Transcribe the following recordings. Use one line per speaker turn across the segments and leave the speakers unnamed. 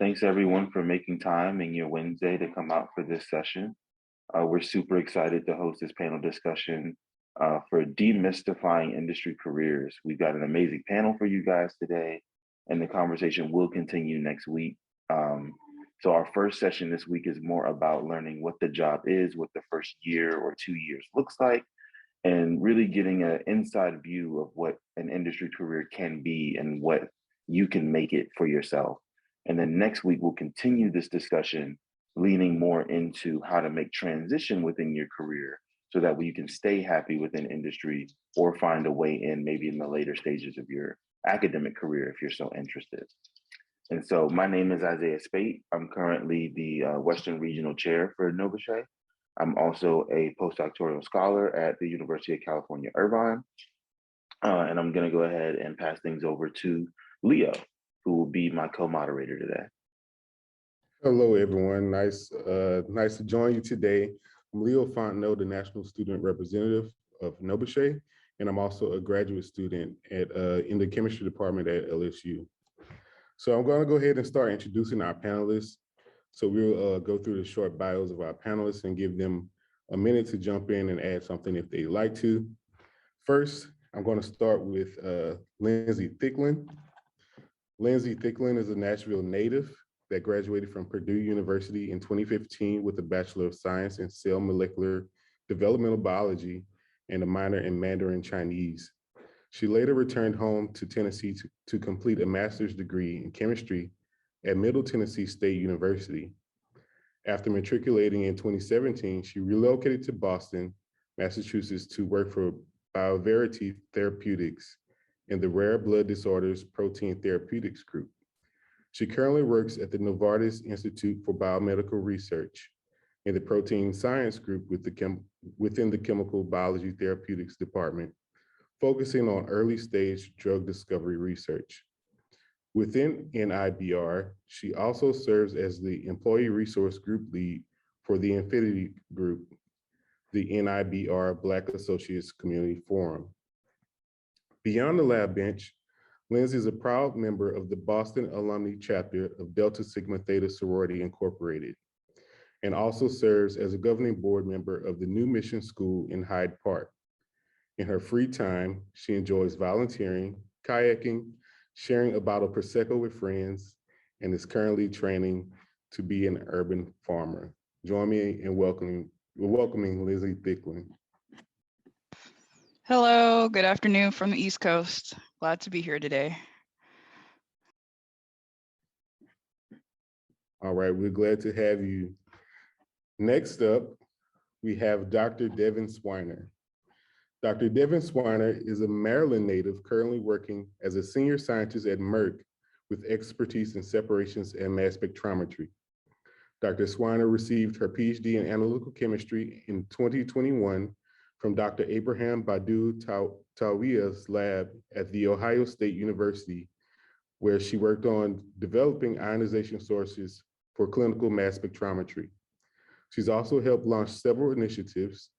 Thanks everyone for making time in your Wednesday to come out for this session. We're super excited to host this panel discussion for demystifying industry careers. We've got an amazing panel for you guys today, and the conversation will continue next week. So our first session this week is more about learning what the job is, what the first year or 2 years looks like, and really getting an inside view of what an industry career can be and what you can make it for yourself. And then next week, we'll continue this discussion, leaning more into how to make transition within your career so that you can stay happy within industry or find a way in maybe in the later stages of your academic career if you're so interested. And so my name is Isaiah Spate. I'm currently the Western Regional Chair for NOBCChE. I'm also a postdoctoral scholar at the University of California, Irvine. And I'm gonna go ahead and pass things over to Leo, who will be my co-moderator today.
Hello, everyone. Nice to join you today. I'm Leo Fontenot, the National Student Representative of NOBCChE, and I'm also a graduate student in the chemistry department at LSU. So I'm going to go ahead and start introducing our panelists. So we'll go through the short bios of our panelists and give them a minute to jump in and add something if they'd like to. First, I'm going to start with Lindsay Thicklin. Lindsay Thicklin is a Nashville native that graduated from Purdue University in 2015 with a Bachelor of Science in Cell Molecular Developmental Biology and a minor in Mandarin Chinese. She later returned home to Tennessee to complete a master's degree in chemistry at Middle Tennessee State University. After matriculating in 2017, she relocated to Boston, Massachusetts to work for BioVerity Therapeutics in the Rare Blood Disorders Protein Therapeutics Group. She currently works at the Novartis Institute for Biomedical Research in the Protein Science Group within the Chemical Biology Therapeutics Department, focusing on early stage drug discovery research. Within NIBR, she also serves as the Employee Resource Group Lead for the Infinity Group, the NIBR Black Associates Community Forum. Beyond the lab bench, Lindsay is a proud member of the Boston Alumni Chapter of Delta Sigma Theta Sorority Incorporated, and also serves as a governing board member of the New Mission School in Hyde Park. In her free time, she enjoys volunteering, kayaking, sharing a bottle of Prosecco with friends, and is currently training to be an urban farmer. Join me in welcoming Lindsay Thicklin.
Hello, good afternoon from the East Coast. Glad to be here today.
All right, we're glad to have you. Next up, we have Dr. Devin Swaner. Dr. Devin Swaner is a Maryland native currently working as a senior scientist at Merck with expertise in separations and mass spectrometry. Dr. Swaner received her PhD in analytical chemistry in 2021 from Dr. Abraham Badu Tawia's lab at The Ohio State University, where she worked on developing ionization sources for clinical mass spectrometry. She's also helped launch several initiatives,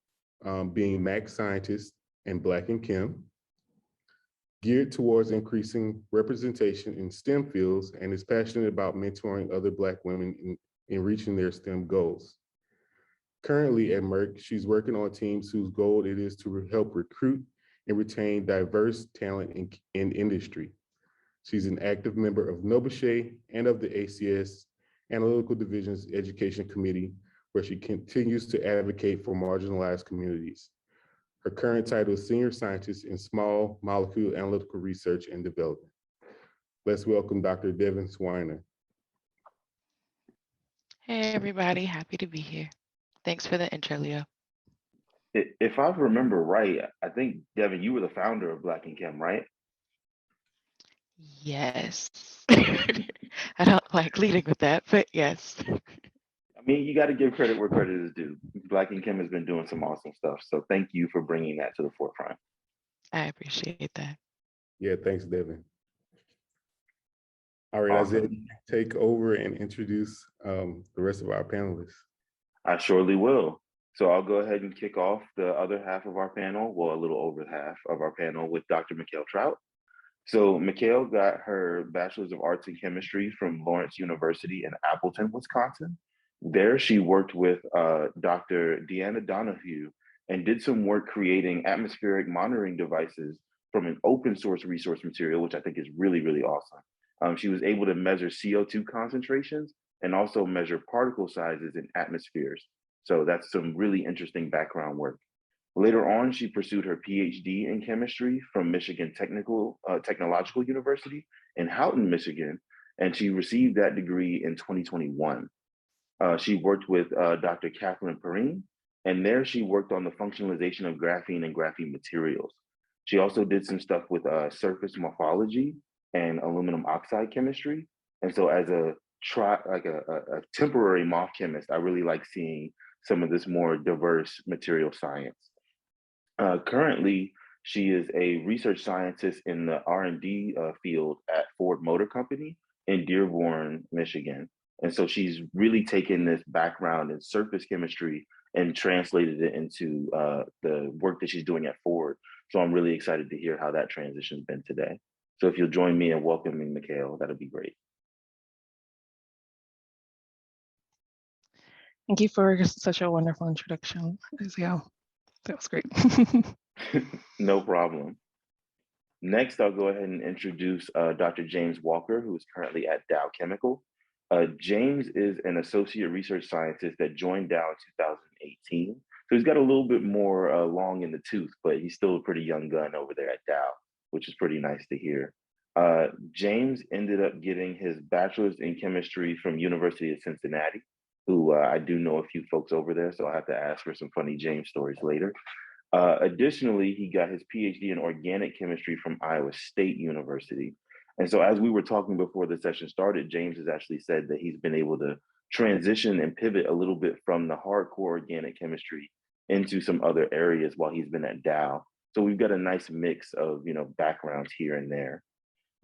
being Max Scientist and Black in Chem, geared towards increasing representation in STEM fields, and is passionate about mentoring other Black women in reaching their STEM goals. Currently at Merck, she's working on teams whose goal it is to help recruit and retain diverse talent in industry. She's an active member of NOBCChE and of the ACS Analytical Division's Education Committee, where she continues to advocate for marginalized communities. Her current title is Senior Scientist in Small Molecule Analytical Research and Development. Let's welcome Dr. Devin Swaner.
Hey everybody, happy to be here. Thanks for the intro, Leo.
If I remember right, I think, Devin, you were the founder of Black in Chem, right?
Yes. I don't like leading with that, but yes.
I mean, you got to give credit where credit is due. Black in Chem has been doing some awesome stuff. So thank you for bringing that to the forefront.
I appreciate that.
Yeah, thanks, Devin. All right,
Awesome.
Isaiah, take over and introduce the rest of our panelists.
I surely will. So I'll go ahead and kick off the other half of our panel, well, a little over half of our panel with Dr. Mikhail Trout. So Mikhail got her Bachelor's of Arts in Chemistry from Lawrence University in Appleton, Wisconsin. There she worked with Dr. Deanna Donahue and did some work creating atmospheric monitoring devices from an open source resource material, which I think is really, really awesome. She was able to measure CO2 concentrations and also measure particle sizes in atmospheres. So that's some really interesting background work. Later on, she pursued her PhD in chemistry from Michigan Technological University in Houghton, Michigan, and she received that degree in 2021. She worked with Dr. Catherine Perrine, and there she worked on the functionalization of graphene and graphene materials. She also did some stuff with surface morphology and aluminum oxide chemistry. And so as a temporary moth chemist, I really like seeing some of this more diverse material science. Currently, she is a research scientist in the R&D field at Ford Motor Company in Dearborn, Michigan. And so she's really taken this background in surface chemistry and translated it into the work that she's doing at Ford. So I'm really excited to hear how that transition's been today. So if you'll join me in welcoming Mikhail, that'd be great.
Thank you for such a wonderful introduction, Izio. That was great.
No problem. Next, I'll go ahead and introduce Dr. James Walker, who is currently at Dow Chemical. James is an associate research scientist that joined Dow in 2018. So he's got a little bit more long in the tooth, but he's still a pretty young gun over there at Dow, which is pretty nice to hear. James ended up getting his bachelor's in chemistry from University of Cincinnati, who I do know a few folks over there, so I'll have to ask for some funny James stories later. Additionally, he got his PhD in organic chemistry from Iowa State University. And so as we were talking before the session started, James has actually said that he's been able to transition and pivot a little bit from the hardcore organic chemistry into some other areas while he's been at Dow. So we've got a nice mix of, backgrounds here and there.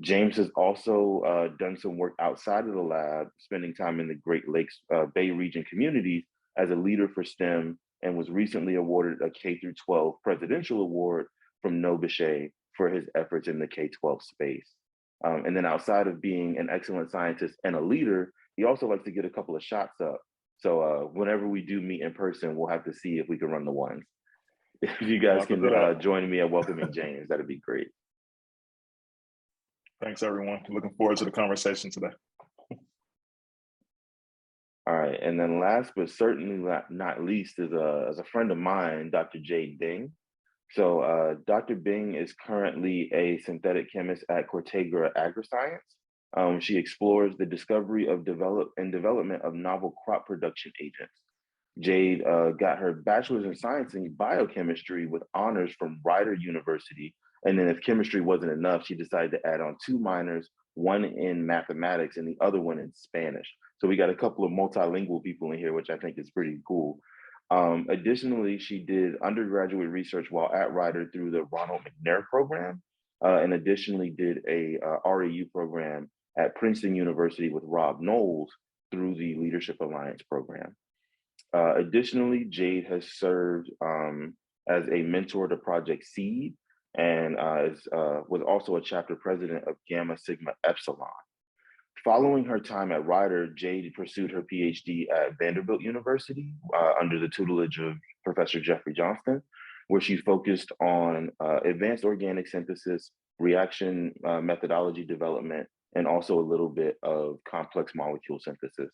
James has also done some work outside of the lab, spending time in the Great Lakes Bay region communities as a leader for STEM, and was recently awarded a K-12 Presidential Award from NOBCChE for his efforts in the K-12 space. And then outside of being an excellent scientist and a leader, he also likes to get a couple of shots up. So whenever we do meet in person, we'll have to see if we can run the ones. If you guys can join me in welcoming James, that'd be great.
Thanks, everyone. Looking forward to the conversation today.
All right, and then last but certainly not least is a friend of mine, Dr. Jade Ding. So Dr. Bing is currently a synthetic chemist at Cortegra AgriScience. She explores the discovery of development of novel crop production agents. Jade got her bachelor's in science in biochemistry with honors from Rider University. And then if chemistry wasn't enough, she decided to add on 2 minors, one in mathematics and the other one in Spanish. So we got a couple of multilingual people in here, which I think is pretty cool. Additionally, she did undergraduate research while at Rider through the Ronald McNair program, and additionally did a REU program at Princeton University with Rob Knowles through the Leadership Alliance program. Additionally, Jade has served as a mentor to Project Seed, and was also a chapter president of Gamma Sigma Epsilon. Following her time at Rider, Jade pursued her PhD at Vanderbilt University under the tutelage of Professor Jeffrey Johnston, where she focused on advanced organic synthesis, reaction methodology development, and also a little bit of complex molecule synthesis.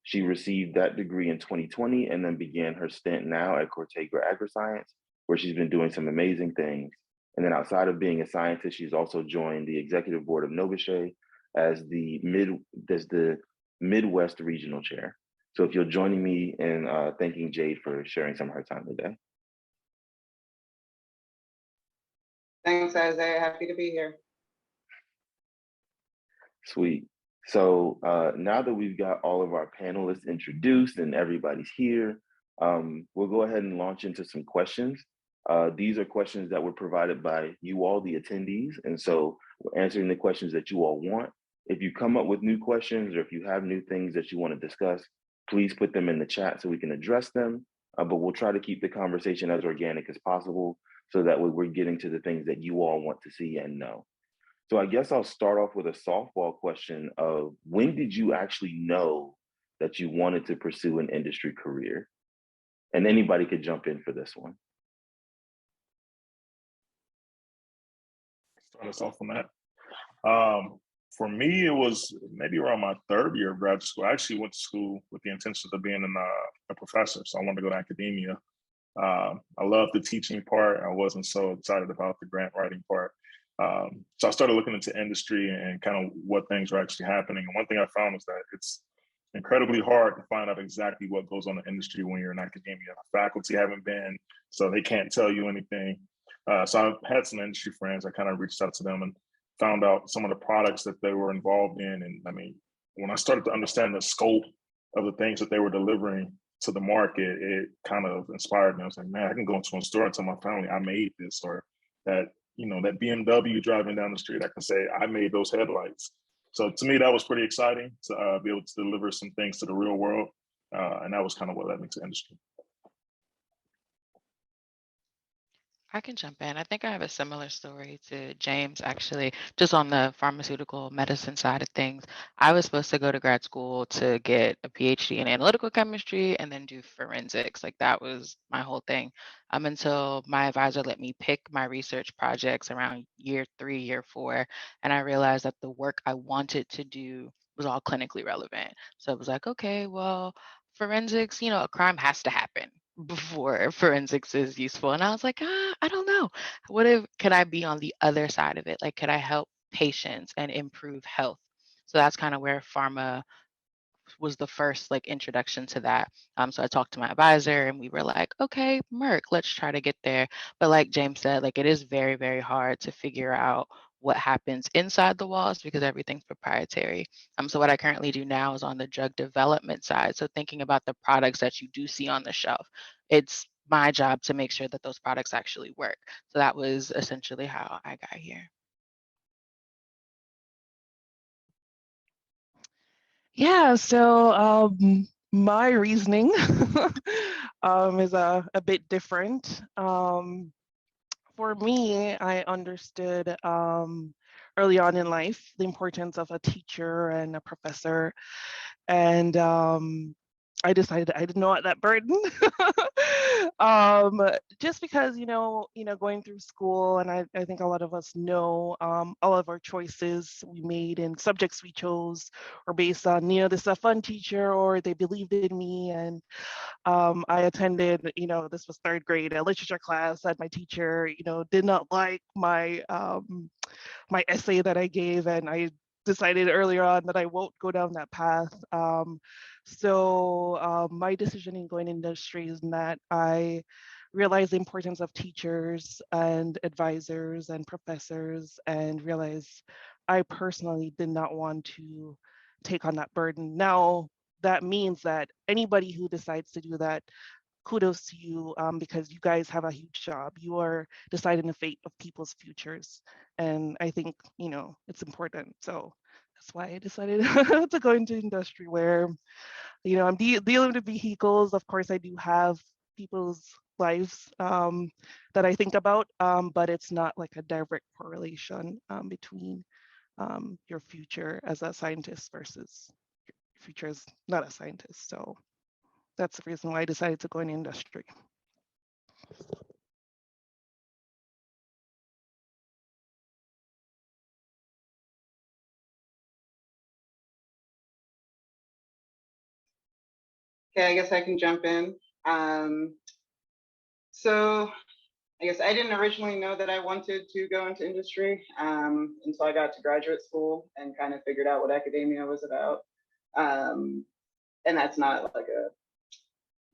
She received that degree in 2020 and then began her stint now at Cortegra AgriScience, where she's been doing some amazing things. And then outside of being a scientist, she's also joined the executive board of NOBCChE as the Midwest Regional Chair. So if you're joining me in thanking Jade for sharing some of her time today.
Thanks, Isaiah. Happy to be here.
Sweet. So now that we've got all of our panelists introduced and everybody's here, we'll go ahead and launch into some questions. These are questions that were provided by you all, the attendees. And so we're answering the questions that you all want. If you come up with new questions or if you have new things that you want to discuss, please put them in the chat so we can address them. But we'll try to keep the conversation as organic as possible so that we're getting to the things that you all want to see and know. So I guess I'll start off with a softball question of when did you actually know that you wanted to pursue an industry career? And anybody could jump in for this one.
Start us off on that. For me, it was maybe around my third year of grad school. I actually went to school with the intentions of being a professor. So I wanted to go to academia. I loved the teaching part. I wasn't so excited about the grant writing part. So I started looking into industry and kind of what things were actually happening. And one thing I found was that it's incredibly hard to find out exactly what goes on in the industry when you're in academia. Faculty haven't been, so they can't tell you anything. So I've had some industry friends. I kind of reached out to them and found out some of the products that they were involved in. And I mean, when I started to understand the scope of the things that they were delivering to the market, it kind of inspired me. I was like, man, I can go into a store and tell my family I made this, or that, you know, that BMW driving down the street, I can say I made those headlights. So to me, that was pretty exciting to be able to deliver some things to the real world. And that was kind of what led me to industry.
I can jump in. I think I have a similar story to James, actually, just on the pharmaceutical medicine side of things. I was supposed to go to grad school to get a PhD in analytical chemistry and then do forensics. Like that was my whole thing. Until my advisor let me pick my research projects around year 3, year 4. And I realized that the work I wanted to do was all clinically relevant. So it was like, okay, well, forensics, you know, a crime has to happen before forensics is useful. And I was like, I don't know. What if, could I be on the other side of it? Like, could I help patients and improve health? So that's kind of where pharma was the first like introduction to that. So I talked to my advisor and we were like, okay, Merck, let's try to get there. But like James said, like it is very, very hard to figure out what happens inside the walls because everything's proprietary. So what I currently do now is on the drug development side. So thinking about the products that you do see on the shelf, it's my job to make sure that those products actually work. So that was essentially how I got here.
Yeah, so my reasoning is a bit different. For me, I understood early on in life the importance of a teacher and a professor, and I decided I didn't want that burden. Just because going through school, and I think a lot of us know all of our choices we made and subjects we chose were based on this is a fun teacher or they believed in me. And I attended, this was third grade, a literature class, and my teacher did not like my my essay that I gave, and I decided earlier on that I won't go down that path. So my decision in going into industry is that I realized the importance of teachers and advisors and professors, and realized I personally did not want to take on that burden. Now, that means that anybody who decides to do that, kudos to you, because you guys have a huge job. You are deciding the fate of people's futures. And I think, it's important. So that's why I decided to go into industry where, I'm dealing with vehicles. Of course, I do have people's lives that I think about, but it's not like a direct correlation between your future as a scientist versus your future as not a scientist. So that's the reason why I decided to go in industry.
Okay, I guess I can jump in. So I guess I didn't originally know that I wanted to go into industry until I got to graduate school and kind of figured out what academia was about. And that's not like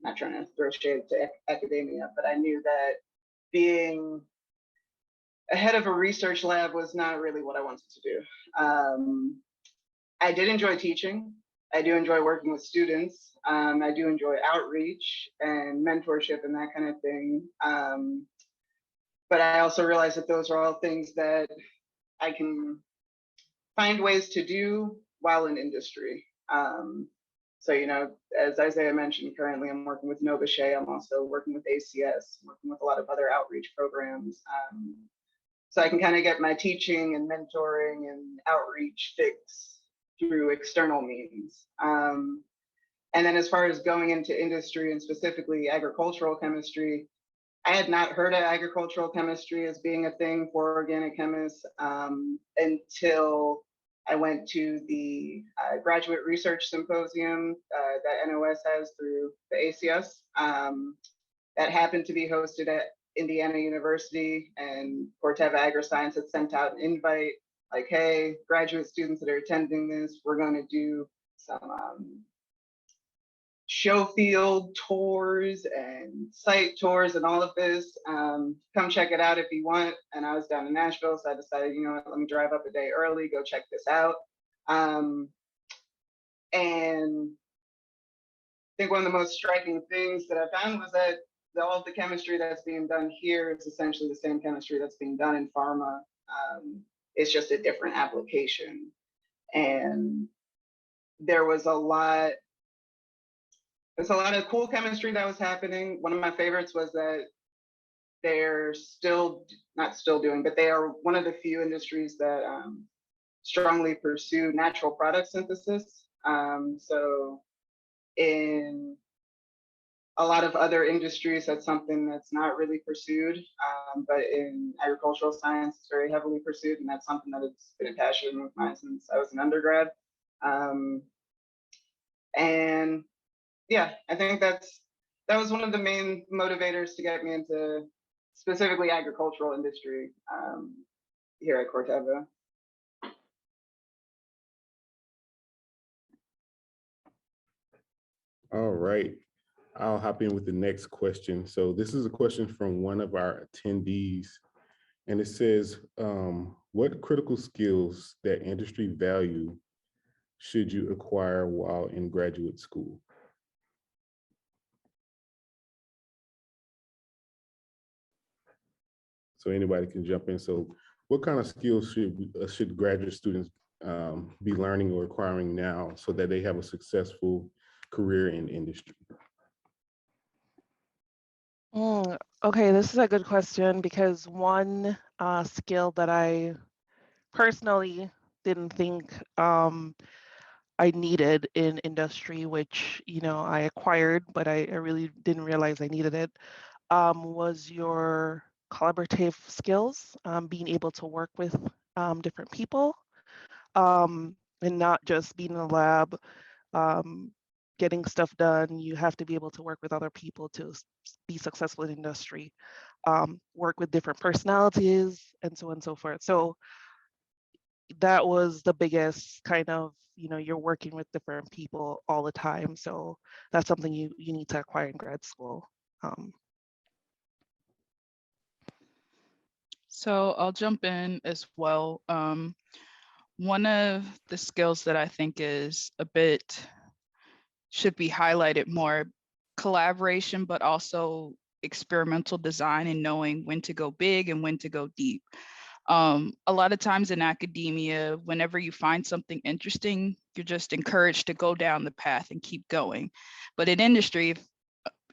not trying to throw shade to academia, but I knew that being a head of a research lab was not really what I wanted to do. I did enjoy teaching. I do enjoy working with students. I do enjoy outreach and mentorship and that kind of thing. But I also realized that those are all things that I can find ways to do while in industry. So, as Isaiah mentioned, currently I'm working with NOBCChE. I'm also working with ACS, working with a lot of other outreach programs. so I can kind of get my teaching and mentoring and outreach fix through external means. And then as far as going into industry and specifically agricultural chemistry, I had not heard of agricultural chemistry as being a thing for organic chemists until I went to the graduate research symposium that NOS has through the ACS that happened to be hosted at Indiana University, and Corteva AgriScience had sent out an invite like, hey, graduate students that are attending this, we're going to do some show field tours and site tours and all of this. Come check it out if you want. And I was down in Nashville, so I decided, you know what, let me drive up a day early, go check this out. And I think one of the most striking things that I found was that all of the chemistry that's being done here is essentially the same chemistry that's being done in pharma. It's just a different application. And there was a lot of cool chemistry that was happening. One of my favorites was that they're not still doing, but they are one of the few industries that strongly pursue natural product synthesis. So in a lot of other industries, that's something that's not really pursued, but in agricultural science, it's very heavily pursued, and that's something that has been a passion of mine since I was an undergrad. And yeah, I think that was one of the main motivators to get me into specifically agricultural industry here at Corteva.
All right, I'll hop in with the next question. So this is a question from one of our attendees, and it says, what critical skills that industry value should you acquire while in graduate school? So anybody can jump in. So what kind of skills should graduate students be learning or acquiring now so that they have a successful career in industry?
Okay, this is a good question, because one skill that I personally didn't think I needed in industry, which, you know, I acquired, but I really didn't realize I needed it, was your collaborative skills, being able to work with different people, and not just being in a lab, getting stuff done. You have to be able to work with other people to be successful in industry, work with different personalities, and so on and so forth. So that was the biggest kind of, you know, you're working with different people all the time. So that's something you need to acquire in grad school.
So I'll jump in as well. One of the skills that I think is should be highlighted more, collaboration, but also experimental design and knowing when to go big and when to go deep. A lot of times in academia, whenever you find something interesting, you're just encouraged to go down the path and keep going. But in industry,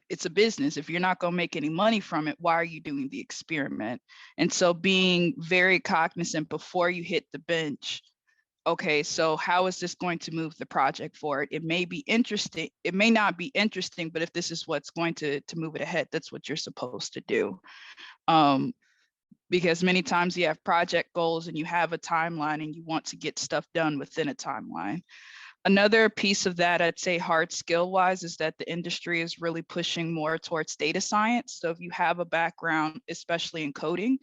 it's a business. If you're not going to make any money from it, why are you doing the experiment? And so being very cognizant before you hit the bench, okay, so how is this going to move the project forward? It may be interesting, it may not be interesting, but if this is what's going to move it ahead, that's what you're supposed to do. Because many times you have project goals and you have a timeline and you want to get stuff done within a timeline. Another piece of that, I'd say hard skill wise, is that the industry is really pushing more towards data science. So if you have a background, especially in coding,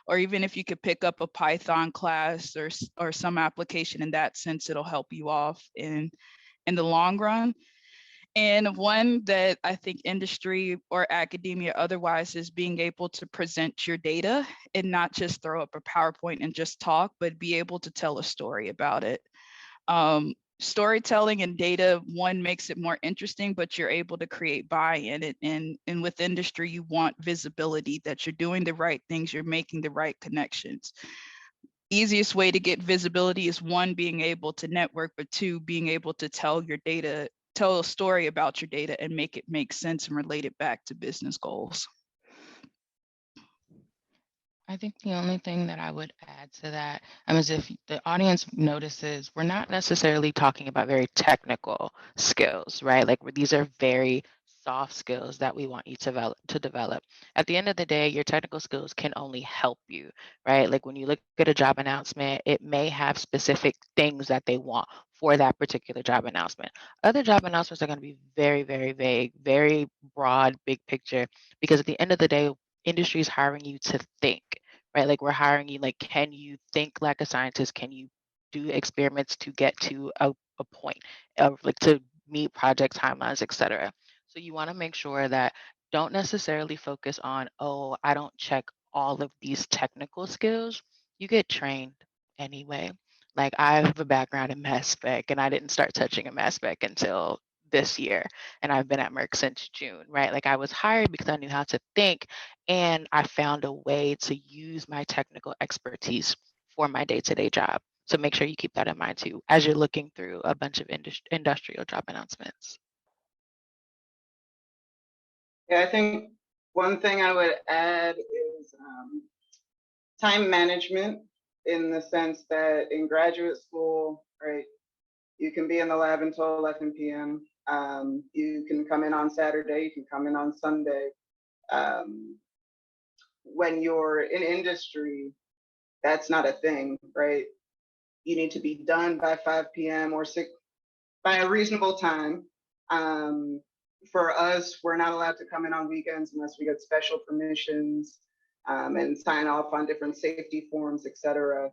or even if you could pick up a Python class or some application in that sense, it'll help you off in the long run. And one that I think industry or academia otherwise is being able to present your data and not just throw up a PowerPoint and just talk, but be able to tell a story about it. Storytelling and data, one makes it more interesting, but you're able to create buy-in. And with industry, you want visibility that you're doing the right things, you're making the right connections. Easiest way to get visibility is one, being able to network, but two, being able to tell your data, tell a story about your data and make it make sense and relate it back to business goals.
I think the only thing that I would add to that is if the audience notices, we're not necessarily talking about very technical skills, right? Like these are very soft skills that we want you to develop. At the end of the day, your technical skills can only help you, right? Like when you look at a job announcement, it may have specific things that they want for that particular job announcement. Other job announcements are going to be very, very vague, very broad, big picture, because at the end of the day, industry is hiring you to think, right? Like we're hiring you, like, can you think like a scientist? Can you do experiments to get to a point of like to meet project timelines, et cetera? So you want to make sure that don't necessarily focus on, oh, I don't check all of these technical skills. You get trained anyway. Like I have a background in mass spec and I didn't start touching a mass spec until this year, and I've been at Merck since June, right? Like I was hired because I knew how to think, and I found a way to use my technical expertise for my day-to-day job. So make sure you keep that in mind too as you're looking through a bunch of industrial job announcements.
Yeah, I think one thing I would add is time management, in the sense that in graduate school, right, you can be in the lab until 11 p.m. You can come in on Saturday, you can come in on Sunday. When you're in industry, that's not a thing, right? You need to be done by 5 p.m. or 6 by a reasonable time. For us, we're not allowed to come in on weekends unless we get special permissions and sign off on different safety forms, et cetera.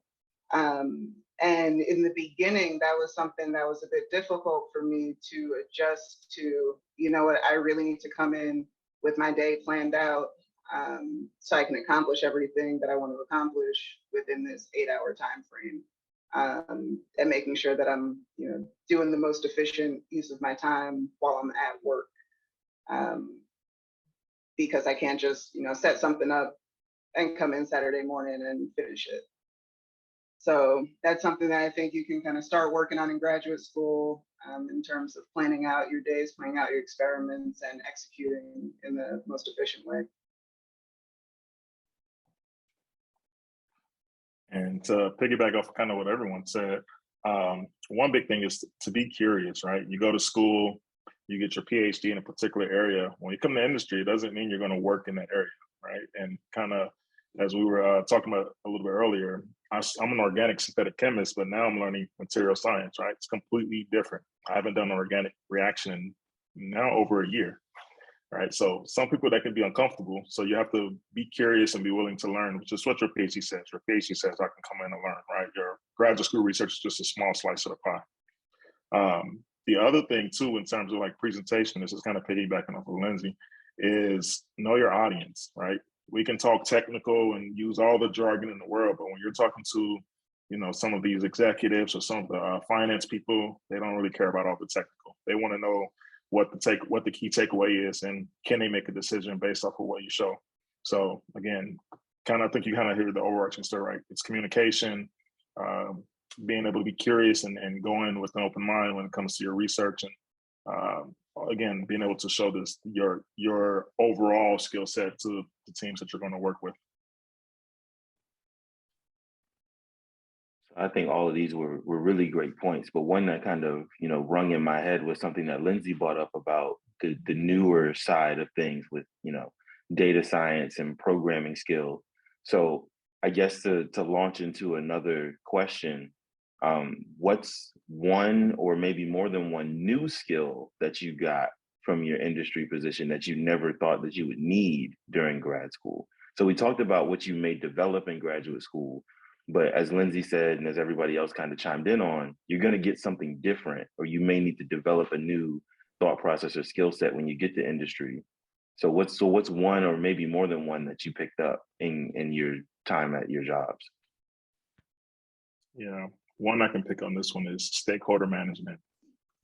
And in the beginning, that was something that was a bit difficult for me to adjust to. You know what, I really need to come in with my day planned out so I can accomplish everything that I want to accomplish within this 8-hour time frame. And making sure that I'm, doing the most efficient use of my time while I'm at work. Because I can't just, set something up and come in Saturday morning and finish it. So that's something that I think you can kind of start working on in graduate school in terms of planning out your days, planning out your experiments, and executing in the most efficient way.
And to piggyback off kind of what everyone said, one big thing is to be curious, right? You go to school, you get your PhD in a particular area. When you come to industry, it doesn't mean you're going to work in that area, right? And kind of as we were talking about a little bit earlier, I'm an organic synthetic chemist, but now I'm learning material science, right? It's completely different. I haven't done an organic reaction in now over a year, right? So some people that can be uncomfortable. So you have to be curious and be willing to learn, which is what your PhD says. Your PhD says I can come in and learn, right? Your graduate school research is just a small slice of the pie. The other thing too, in terms of like presentation, this is kind of piggybacking off of Lindsay, is know your audience, right? We can talk technical and use all the jargon in the world, but when you're talking to, some of these executives or some of the finance people, they don't really care about all the technical. They want to know what the key takeaway is, and can they make a decision based off of what you show. So again, I think you kind of hear the overarching story, right? It's communication, being able to be curious and go in with an open mind when it comes to your research, and again, being able to show your overall skill set to the teams that you're going to work with.
I think all of these were really great points, but one that kind of, rung in my head was something that Lindsay brought up about the newer side of things with, data science and programming skills. So I guess to launch into another question, what's one or maybe more than one new skill that you got from your industry position that you never thought that you would need during grad school? So we talked about what you may develop in graduate school, but as Lindsay said, and as everybody else kind of chimed in on, you're going to get something different, or you may need to develop a new thought process or skill set when you get to industry. So what's one or maybe more than one that you picked up in your time at your jobs?
Yeah, one I can pick on this one is stakeholder management.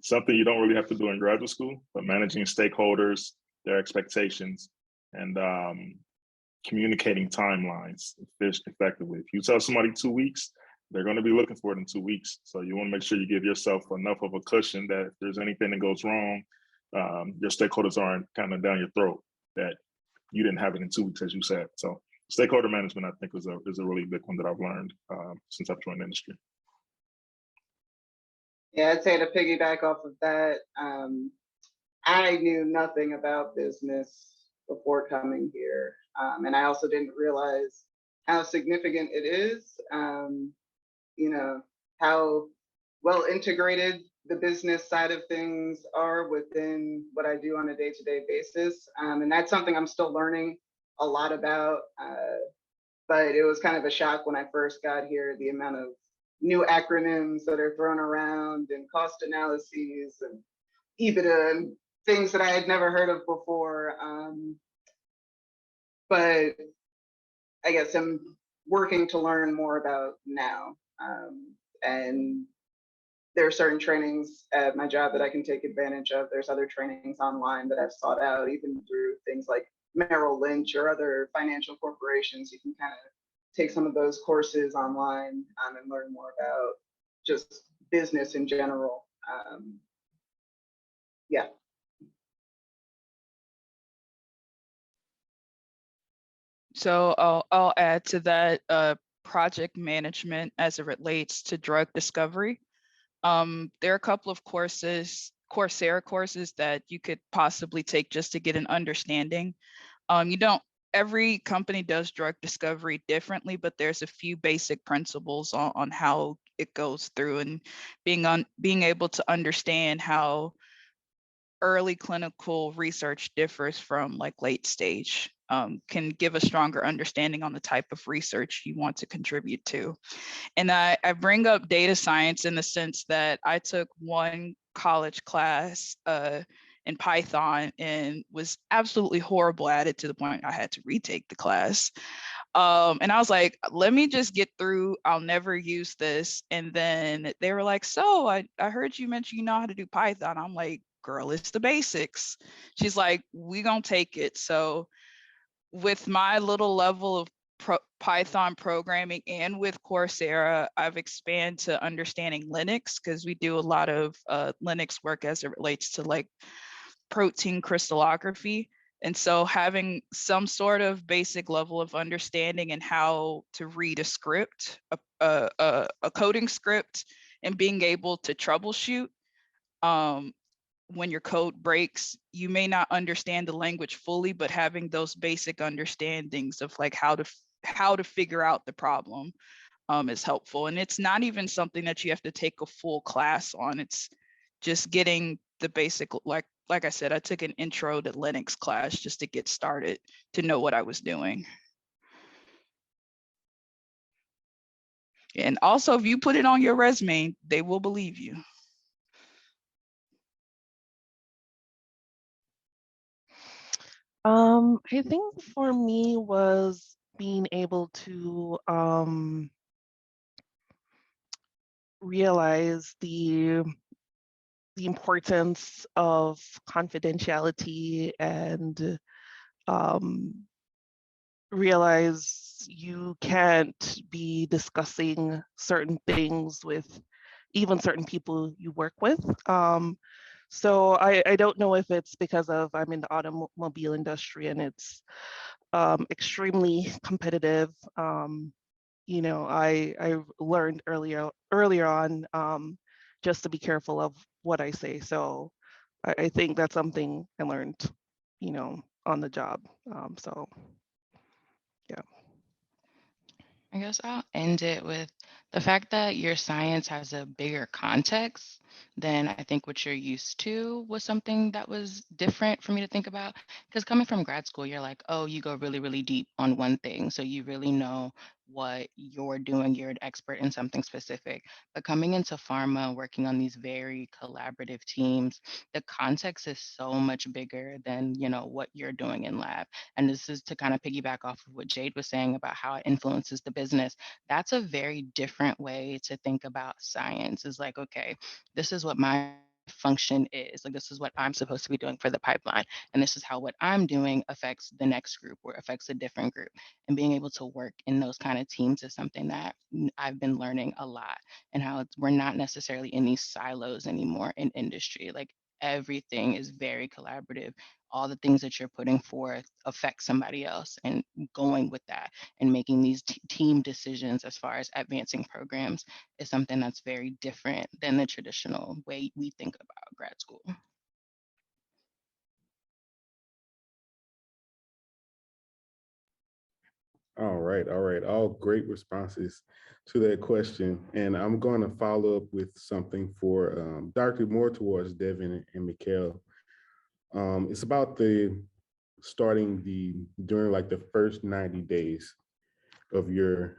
Something you don't really have to do in graduate school, but managing stakeholders, their expectations, and communicating timelines effectively. If you tell somebody 2 weeks, they're going to be looking for it in 2 weeks. So you want to make sure you give yourself enough of a cushion that if there's anything that goes wrong, your stakeholders aren't kind of down your throat that you didn't have it in 2 weeks, as you said. So Stakeholder management, I think, is a really big one that I've learned since I've joined the industry.
Yeah, I'd say to piggyback off of that, I knew nothing about business before coming here. And I also didn't realize how significant it is, you know, how well integrated the business side of things are within what I do on a day-to-day basis. And that's something I'm still learning a lot about. But it was kind of a shock when I first got here, the amount of new acronyms that are thrown around and cost analyses and EBITDA and things that I had never heard of before. But I guess I'm working to learn more about now. And there are certain trainings at my job that I can take advantage of. There's other trainings online that I've sought out, even through things like Merrill Lynch or other financial corporations. You can kind of take some of those courses online and learn more about just business in general. Yeah.
So I'll add to that project management as it relates to drug discovery. There are a couple of courses, Coursera courses that you could possibly take just to get an understanding. Every company does drug discovery differently, but there's a few basic principles on how it goes through, and being able to understand how early clinical research differs from like late stage can give a stronger understanding on the type of research you want to contribute to. And I bring up data science in the sense that I took one college class in Python and was absolutely horrible at it to the point I had to retake the class. And I was like, let me just get through, I'll never use this. And then they were like, so I heard you mention you know how to do Python. I'm like, girl, it's the basics. She's like, we gonna take it. So with my little level of Python programming and with Coursera, I've expanded to understanding Linux, because we do a lot of Linux work as it relates to like protein crystallography. And so having some sort of basic level of understanding and how to read a script, a coding script, and being able to troubleshoot when your code breaks, you may not understand the language fully, but having those basic understandings of like how to figure out the problem is helpful. And it's not even something that you have to take a full class on. It's just getting the basic, like I said, I took an intro to Linux class just to get started, to know what I was doing. And also, if you put it on your resume, they will believe you.
I think for me was being able to realize the importance of confidentiality and realize you can't be discussing certain things with even certain people you work with. So I don't know if it's because of I'm in the automobile industry and it's extremely competitive. You know, I learned earlier on just to be careful of what I say. So I think that's something I learned, you know, on the job. So yeah.
I guess I'll end it with the fact that your science has a bigger context than I think what you're used to was something that was different for me to think about. Because coming from grad school, you're like, oh, you go really, really deep on one thing. So you really know what you're doing. You're an expert in something specific. But coming into pharma, working on these very collaborative teams, the context is so much bigger than, you know, what you're doing in lab. And this is to kind of piggyback off of what Jade was saying about how it influences the business. That's a very different way to think about science. Is like, okay, this is what my function is. Like, this is what I'm supposed to be doing for the pipeline. And this is how what I'm doing affects the next group or affects a different group. And being able to work in those kind of teams is something that I've been learning a lot, and how we're not necessarily in these silos anymore in industry. Like, everything is very collaborative. All the things that you're putting forth affect somebody else, and going with that and making these team decisions as far as advancing programs is something that's very different than the traditional way we think about grad school.
All right, all right. All great responses to that question. And I'm going to follow up with something for directly more towards Devin and Mikhail. It's about during like the first 90 days of your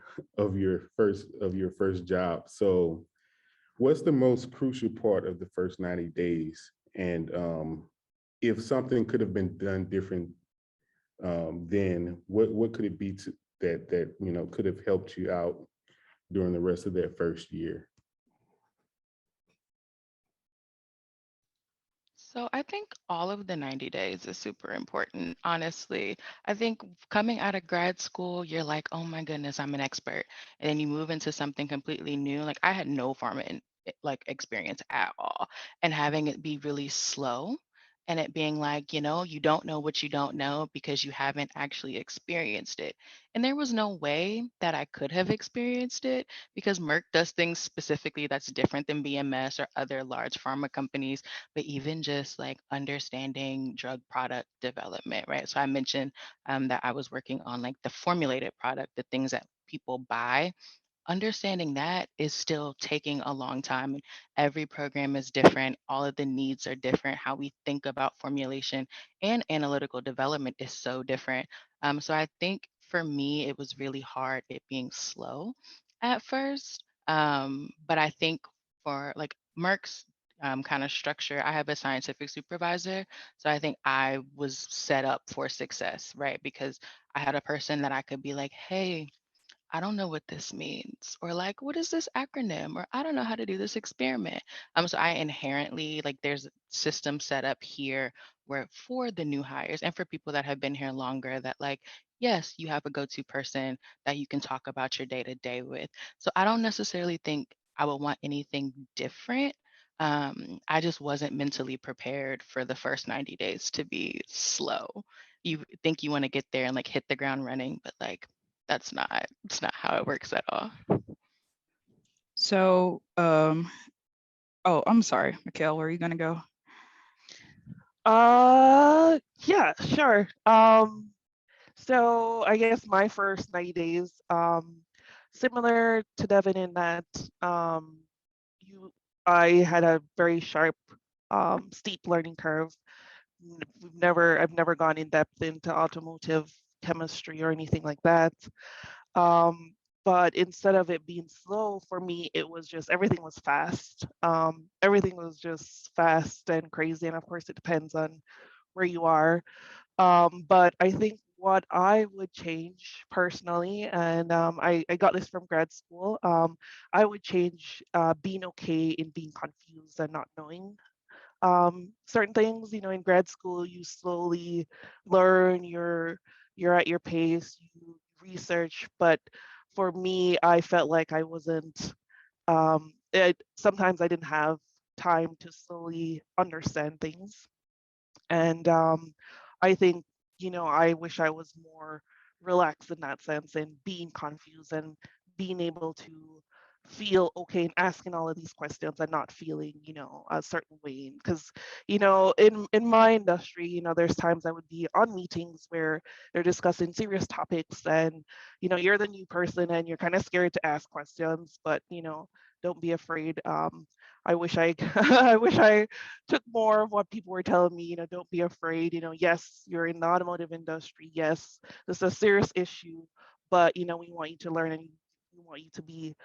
first job. So what's the most crucial part of the first 90 days? And if something could have been done different, then what could it be that could have helped you out during the rest of that first year?
So I think all of the 90 days is super important, honestly. I think coming out of grad school, you're like, oh my goodness, I'm an expert. And then you move into something completely new. Like I had no pharma experience at all. And having it be really slow and it being like, you don't know what you don't know because you haven't actually experienced it. And there was no way that I could have experienced it because Merck does things specifically that's different than BMS or other large pharma companies, but even just like understanding drug product development, right? So I mentioned that I was working on like the formulated product, the things that people buy. Understanding that is still taking a long time. Every program is different. All of the needs are different. How we think about formulation and analytical development is so different. So I think for me, it was really hard it being slow at first. But I think for like Merck's kind of structure, I have a scientific supervisor. So I think I was set up for success, right? Because I had a person that I could be like, hey, I don't know what this means, or like, what is this acronym, or I don't know how to do this experiment. So I inherently like there's a system set up here where for the new hires and for people that have been here longer that like, yes, you have a go-to person that you can talk about your day-to-day with. So I don't necessarily think I would want anything different. I just wasn't mentally prepared for the first 90 days to be slow. You think you want to get there and like hit the ground running, but like it's not how it works at all.
So, oh, I'm sorry, Mikhail, where are you gonna go?
Yeah, sure. So I guess my first 90 days, similar to Devin in that I had a very sharp, steep learning curve. I've never gone in depth into automotive chemistry or anything like that. But instead of it being slow for me, it was just everything was fast. Everything was just fast and crazy. And of course, it depends on where you are. But I think what I would change personally, and I got this from grad school, I would change being okay in being confused and not knowing certain things. In grad school, you slowly learn, you're at your pace, you research. But for me, I felt like I wasn't, sometimes I didn't have time to slowly understand things. And I think, I wish I was more relaxed in that sense and being confused and being able to feel okay and asking all of these questions and not feeling, a certain way. Because, in my industry, there's times I would be on meetings where they're discussing serious topics and, you're the new person and you're kind of scared to ask questions, but, don't be afraid. I wish I I wish I took more of what people were telling me, don't be afraid, yes, you're in the automotive industry. Yes, this is a serious issue, but we want you to learn and we want you to be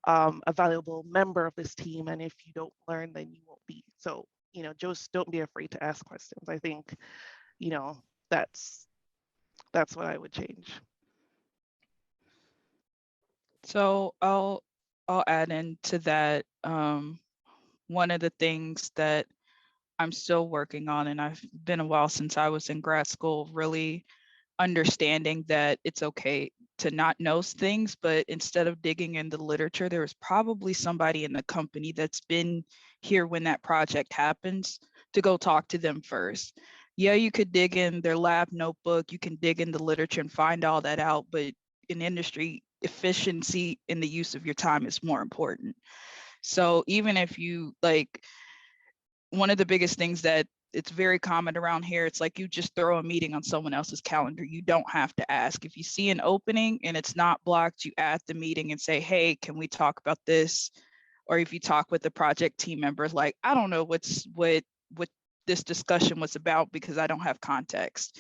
a valuable member of this team. And if you don't learn, then you won't be. So, just don't be afraid to ask questions. I think, that's what I would change.
So I'll add into that. One of the things that I'm still working on, and I've been a while since I was in grad school, really understanding that it's okay to not know things, but instead of digging in the literature, there was probably somebody in the company that's been here when that project happens. to go talk to them first. Yeah, you could dig in their lab notebook, you can dig in the literature and find all that out, but in industry, efficiency in the use of your time is more important. So even if you like, one of the biggest things that it's very common around here, it's like you just throw a meeting on someone else's calendar. You don't have to ask. If you see an opening and it's not blocked, you add the meeting and say, hey, can we talk about this? Or if you talk with the project team members, like, I don't know what this discussion was about because I don't have context.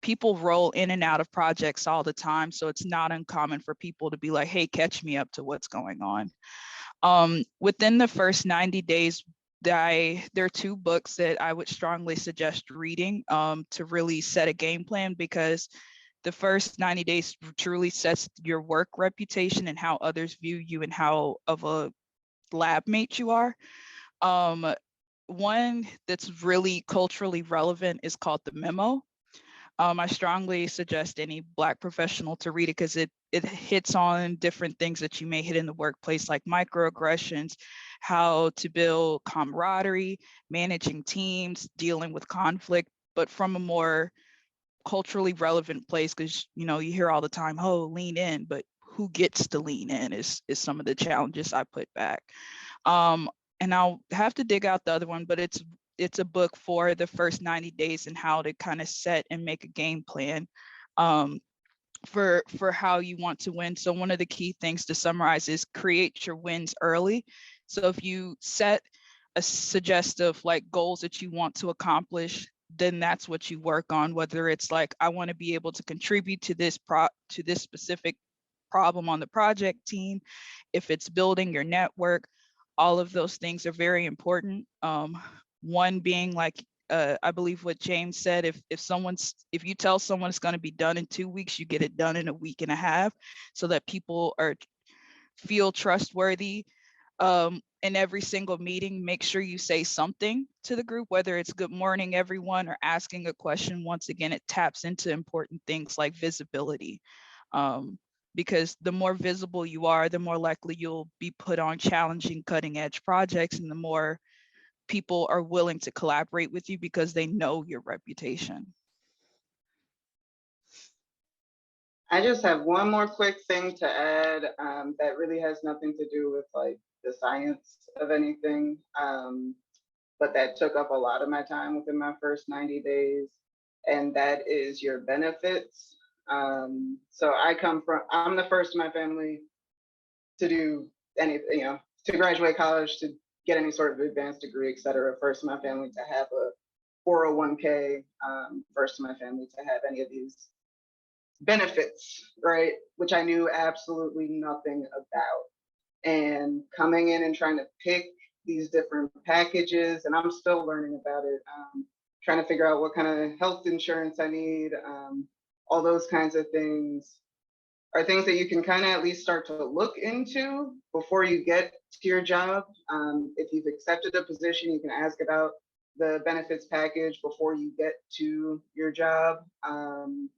People roll in and out of projects all the time. So it's not uncommon for people to be like, hey, catch me up to what's going on. Within the first 90 days, there are 2 books that I would strongly suggest reading to really set a game plan, because the first 90 days truly sets your work reputation and how others view you and how of a lab mate you are. One that's really culturally relevant is called The Memo. I strongly suggest any Black professional to read it because it hits on different things that you may hit in the workplace, like microaggressions, how to build camaraderie, managing teams, dealing with conflict, but from a more culturally relevant place, because you hear all the time, oh, lean in, but who gets to lean in is some of the challenges I put back. And I'll have to dig out the other one, but it's a book for the first 90 days and how to kind of set and make a game plan for how you want to win. So one of the key things to summarize is create your wins early. So if you set a suggestive like goals that you want to accomplish, then that's what you work on, whether it's like, I want to be able to contribute to this specific problem on the project team, if it's building your network. All of those things are very important. One being like, I believe what James said, if you tell someone it's going to be done in 2 weeks, you get it done in a week and a half, so that people feel trustworthy. In every single meeting, make sure you say something to the group, whether it's good morning, everyone, or asking a question. Once again, it taps into important things like visibility. Because the more visible you are, the more likely you'll be put on challenging, cutting edge projects, and the more people are willing to collaborate with you because they know your reputation.
I just have one more quick thing to add that really has nothing to do with like the science of anything, but that took up a lot of my time within my first 90 days, and that is your benefits. So I'm the first in my family to do anything, to graduate college, to get any sort of advanced degree, et cetera. First in my family to have a 401k, first in my family to have any of these benefits, right? Which I knew absolutely nothing about. And coming in and trying to pick these different packages, and I'm still learning about it, trying to figure out what kind of health insurance I need, all those kinds of things are things that you can kind of at least start to look into before you get to your job. If you've accepted a position, you can ask about the benefits package before you get to your job. And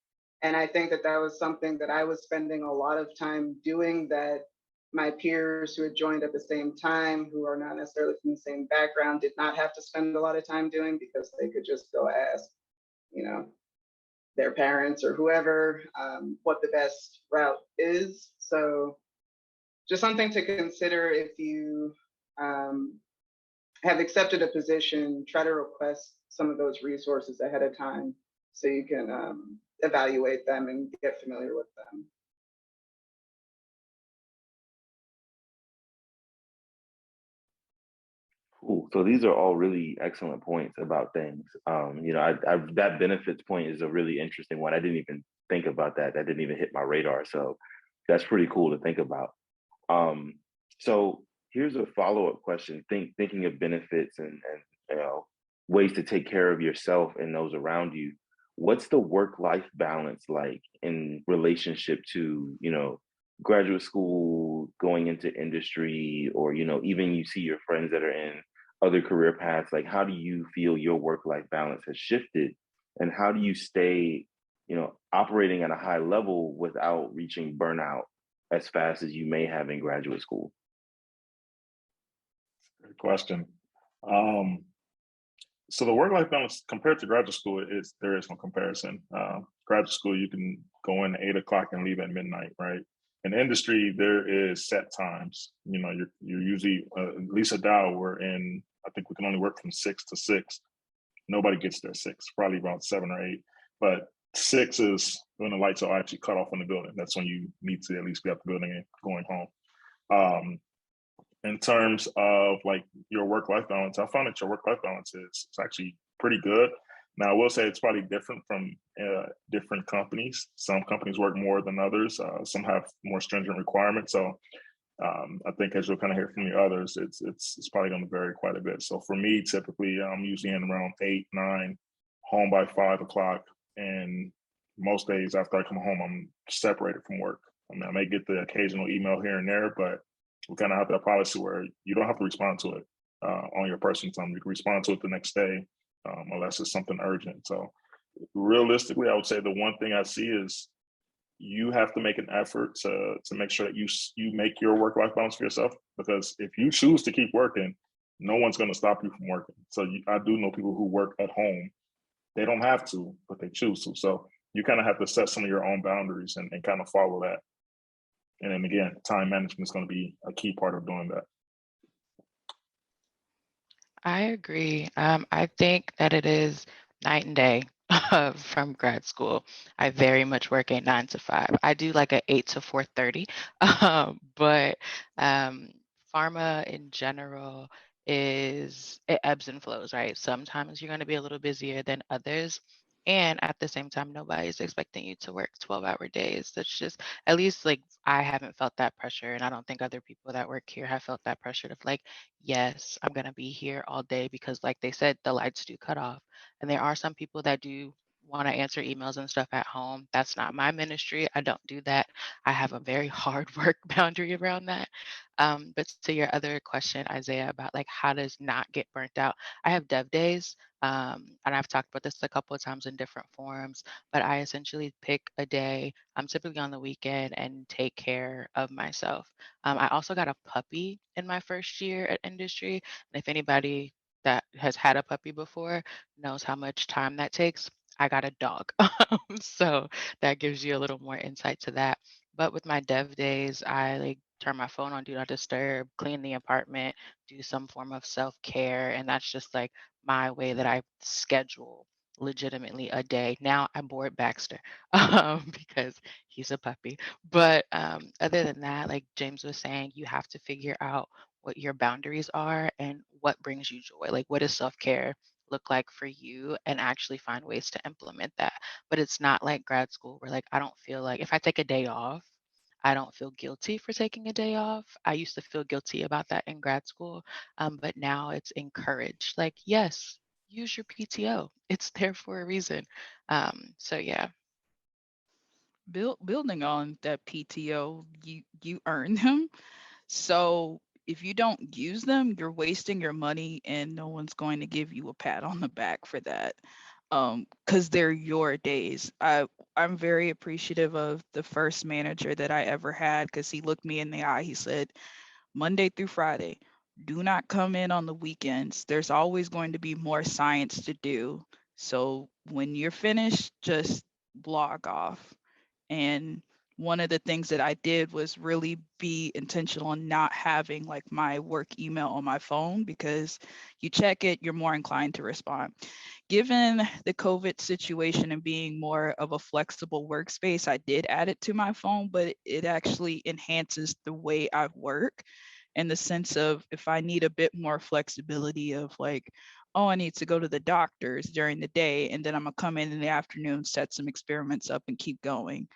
I think that was something that I was spending a lot of time doing that my peers who had joined at the same time, who are not necessarily from the same background, did not have to spend a lot of time doing, because they could just go ask, their parents or whoever what the best route is. So just something to consider if you have accepted a position, try to request some of those resources ahead of time so you can evaluate them and get familiar with them.
Cool. So these are all really excellent points about things. That benefits point is a really interesting one. I didn't even think about that. That didn't even hit my radar. So that's pretty cool to think about. So here's a follow-up question. Thinking of benefits and ways to take care of yourself and those around you. What's the work-life balance like in relationship to, graduate school, going into industry, or, even you see your friends that are in other career paths? Like, how do you feel your work-life balance has shifted, and how do you stay, operating at a high level without reaching burnout as fast as you may have in graduate school?
Good question. So the work-life balance compared to graduate school there is no comparison. Graduate school, you can go in at 8 o'clock and leave at midnight, right? In industry, there is set times. You know, you're usually at least at Dow, I think we can only work from 6 to 6. Nobody gets there 6, probably about 7 or 8. But 6 is when the lights are actually cut off in the building. That's when you need to at least be out the building and going home. In terms of like your work-life balance, I found that your work-life balance is actually pretty good. Now, I will say it's probably different from different companies. Some companies work more than others. Some have more stringent requirements. So I think as you'll kind of hear from the others, it's probably going to vary quite a bit. So for me, typically, I'm usually in around 8, 9, home by 5 o'clock. And most days after I come home, I'm separated from work. I mean, I may get the occasional email here and there, but we kind of have that policy where you don't have to respond to it on your personal time. You can respond to it the next day unless it's something urgent. So realistically, I would say the one thing I see is you have to make an effort to make sure that you make your work-life balance for yourself, because if you choose to keep working, no one's going to stop you from working. So I do know people who work at home. They don't have to, but they choose to. So you kind of have to set some of your own boundaries and kind of follow that. And then again, time management is going to be a key part of doing that.
I agree. I think that it is night and day from grad school. I very much work a 9 to 5. I do like a 8 to 4:30, but pharma in general it ebbs and flows, right? Sometimes you're going to be a little busier than others. And at the same time, nobody's expecting you to work 12-hour days. That's just, at least like I haven't felt that pressure. And I don't think other people that work here have felt that pressure of like, yes, I'm going to be here all day, because like they said, the lights do cut off. And there are some people that do want to answer emails and stuff at home. That's not my ministry. I don't do that. I have a very hard work boundary around that. But to your other question, Isaiah, about like how does not get burnt out, I have dev days. And I've talked about this a couple of times in different forums, but I essentially pick a day, I'm typically on the weekend, and take care of myself. I also got a puppy in my first year at industry. And if anybody that has had a puppy before knows how much time that takes, I got a dog. So that gives you a little more insight to that. But with my dev days, I like turn my phone on do not disturb, clean the apartment, do some form of self-care. And that's just like my way that I schedule legitimately a day. Now I board Baxter because he's a puppy. But other than that, like James was saying, you have to figure out what your boundaries are and what brings you joy. Like, what does self-care look like for you, and actually find ways to implement that. But it's not like grad school where like I don't feel like if I take a day off, I don't feel guilty for taking a day off. I used to feel guilty about that in grad school, but now it's encouraged. Like, yes, use your PTO. It's there for a reason. So yeah.
Building on that PTO, you earn them. So if you don't use them, you're wasting your money, and no one's going to give you a pat on the back for that. Because they're your days. I'm very appreciative of the first manager that I ever had, because he looked me in the eye. He said, Monday through Friday, do not come in on the weekends. There's always going to be more science to do. So when you're finished, just log off. And one of the things that I did was really be intentional on not having like my work email on my phone, because you check it, you're more inclined to respond. Given the COVID situation and being more of a flexible workspace, I did add it to my phone, but it actually enhances the way I work, in the sense of if I need a bit more flexibility of like, oh, I need to go to the doctor's during the day, and then I'm gonna come in the afternoon, set some experiments up, and keep going.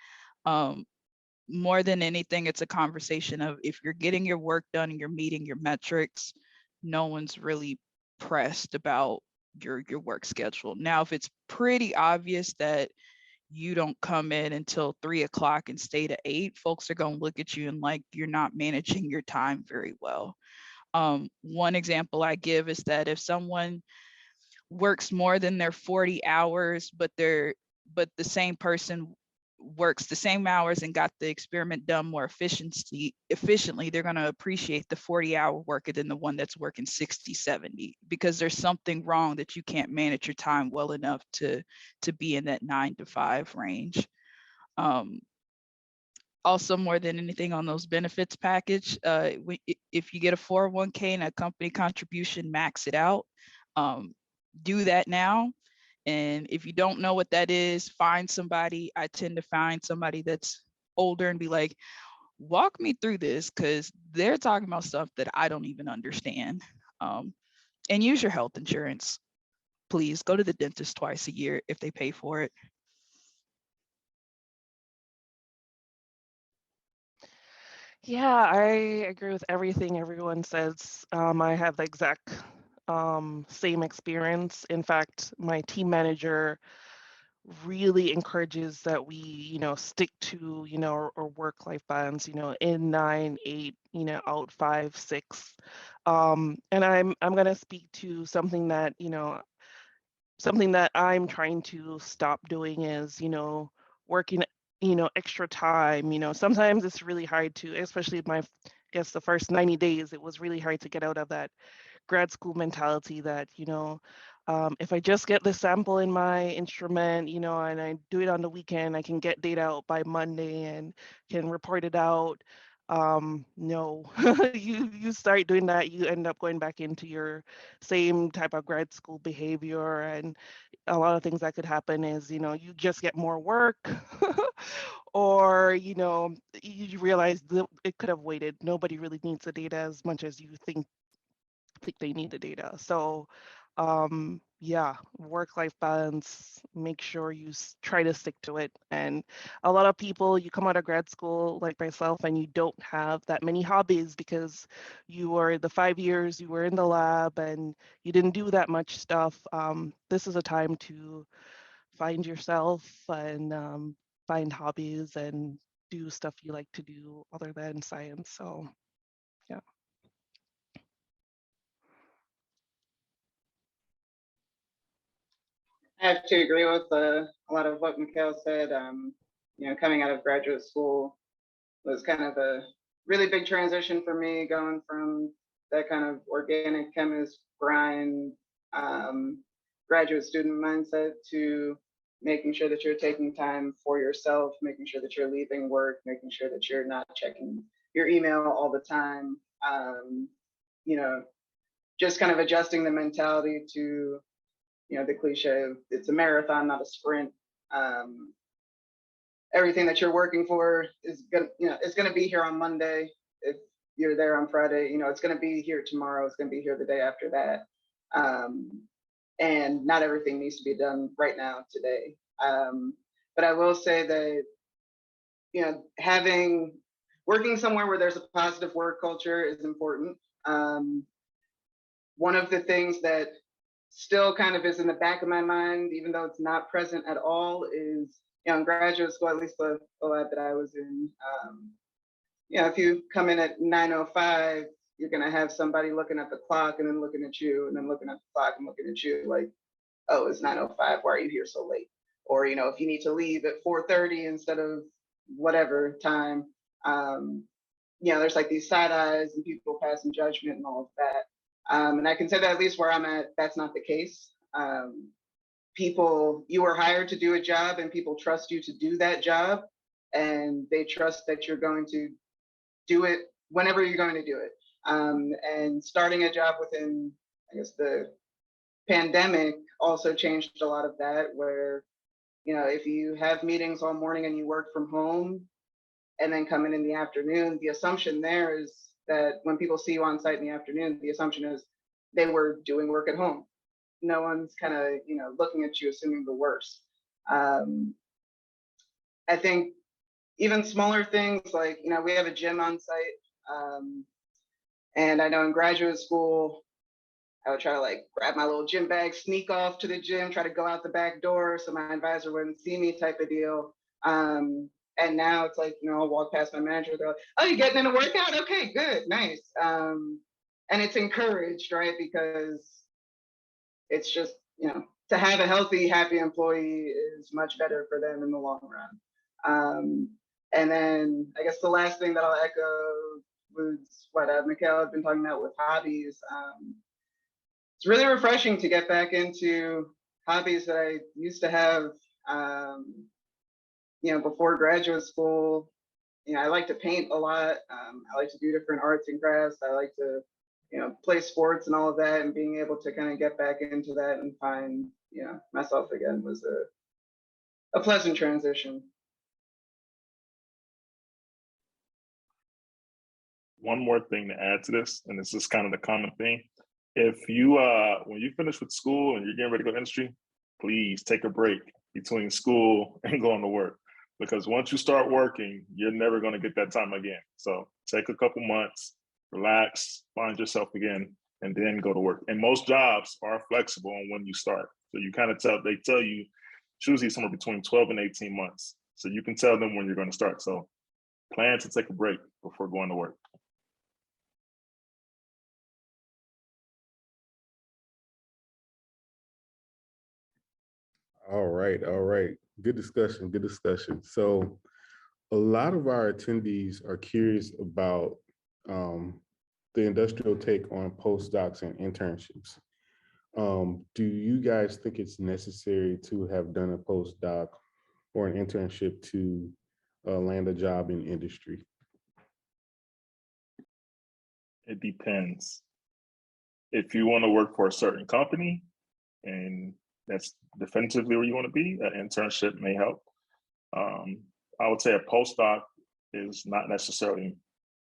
More than anything, it's a conversation of if you're getting your work done and you're meeting your metrics, no one's really pressed about your work schedule. Now, if it's pretty obvious that you don't come in until 3 o'clock and stay to 8, folks are going to look at you and like you're not managing your time very well. One example I give is that if someone works more than their 40 hours, but the same person works the same hours and got the experiment done more efficiently, they're going to appreciate the 40-hour worker than the one that's working 60, 70, because there's something wrong that you can't manage your time well enough to be in that 9 to 5 range. Also, more than anything on those benefits package, if you get a 401k and a company contribution, max it out. Do that now. And if you don't know what that is, find somebody. I tend to find somebody that's older and be like, walk me through this, because they're talking about stuff that I don't even understand. And use your health insurance. Please go to the dentist twice a year if they pay for it.
Yeah, I agree with everything everyone says. I have the exact same experience. In fact, my team manager really encourages that we, stick to, our work-life balance, in 9, 8, out 5, 6. And I'm gonna speak to something that, something that I'm trying to stop doing is, working, extra time. Sometimes it's really hard to, especially I guess the first 90 days, it was really hard to get out of that grad school mentality that, if I just get the sample in my instrument, and I do it on the weekend, I can get data out by Monday and can report it out. No, you start doing that, you end up going back into your same type of grad school behavior. And a lot of things that could happen is, you just get more work or, you realize that it could have waited. Nobody really needs the data as much as you think they need the data. So yeah, work-life balance, make sure you try to stick to it. And a lot of people, you come out of grad school like myself and you don't have that many hobbies because you were the 5 years you were in the lab and you didn't do that much stuff. This is a time to find yourself and find hobbies and do stuff you like to do other than science. So yeah.
I have to agree with a lot of what Mikhail said. Coming out of graduate school was kind of a really big transition for me, going from that kind of organic chemist grind, graduate student mindset to making sure that you're taking time for yourself, making sure that you're leaving work, making sure that you're not checking your email all the time. Just kind of adjusting the mentality to the cliche of it's a marathon, not a sprint. Everything that you're working for is gonna be here on Monday. If you're there on Friday, it's gonna be here tomorrow. It's gonna be here the day after that. And not everything needs to be done right now today. But I will say that working somewhere where there's a positive work culture is important. One of the things that still kind of is in the back of my mind, even though it's not present at all, is in graduate school, at least the lab that I was in, if you come in at 9:05, you're gonna have somebody looking at the clock and then looking at you and then looking at the clock and looking at you like, oh, it's 9:05, why are you here so late? Or, if you need to leave at 4:30 instead of whatever time, there's like these side eyes and people passing judgment and all of that. And I can say that at least where I'm at, that's not the case. You were hired to do a job and people trust you to do that job. And they trust that you're going to do it whenever you're going to do it. And starting a job within, I guess, the pandemic also changed a lot of that, where, if you have meetings all morning and you work from home and then come in the afternoon, the assumption there is that when people see you on site in the afternoon, the assumption is they were doing work at home. No one's kind of, looking at you assuming the worst. I think even smaller things like, we have a gym on site. And I know in graduate school, I would try to grab my little gym bag, sneak off to the gym, try to go out the back door so my advisor wouldn't see me type of deal. And now it's like, I'll walk past my manager, they're like, oh, you getting in a workout? Okay, good, nice. And it's encouraged, right? Because it's just, to have a healthy, happy employee is much better for them in the long run. And then I guess the last thing that I'll echo was what Mikhail has been talking about with hobbies. It's really refreshing to get back into hobbies that I used to have, before graduate school. I like to paint a lot. I like to do different arts and crafts. I like to, play sports and all of that, and being able to kind of get back into that and find, myself again was a pleasant transition.
One more thing to add to this, and this is kind of the common thing. If you, when you finish with school and you're getting ready to go to industry, please take a break between school and going to work. Because once you start working, you're never going to get that time again. So take a couple months, relax, find yourself again, and then go to work. And most jobs are flexible on when you start. So you kind of they tell you, it's usually somewhere between 12 and 18 months. So you can tell them when you're going to start. So plan to take a break before going to work.
All right. Good discussion. So a lot of our attendees are curious about the industrial take on postdocs and internships. Do you guys think it's necessary to have done a postdoc or an internship to land a job in industry?
It depends. If you want to work for a certain company and that's definitively where you want to be, an internship may help. I would say a postdoc is not necessarily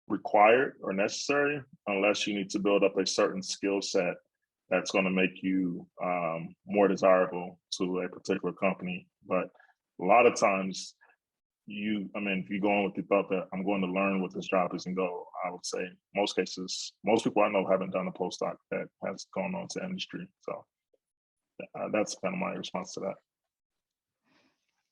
required or necessary unless you need to build up a certain skill set that's going to make you more desirable to a particular company. But a lot of times, if you go on with the thought that I'm going to learn what this job is and go, I would say most cases, most people I know haven't done a postdoc that has gone on to industry. So that's kind of my response to that.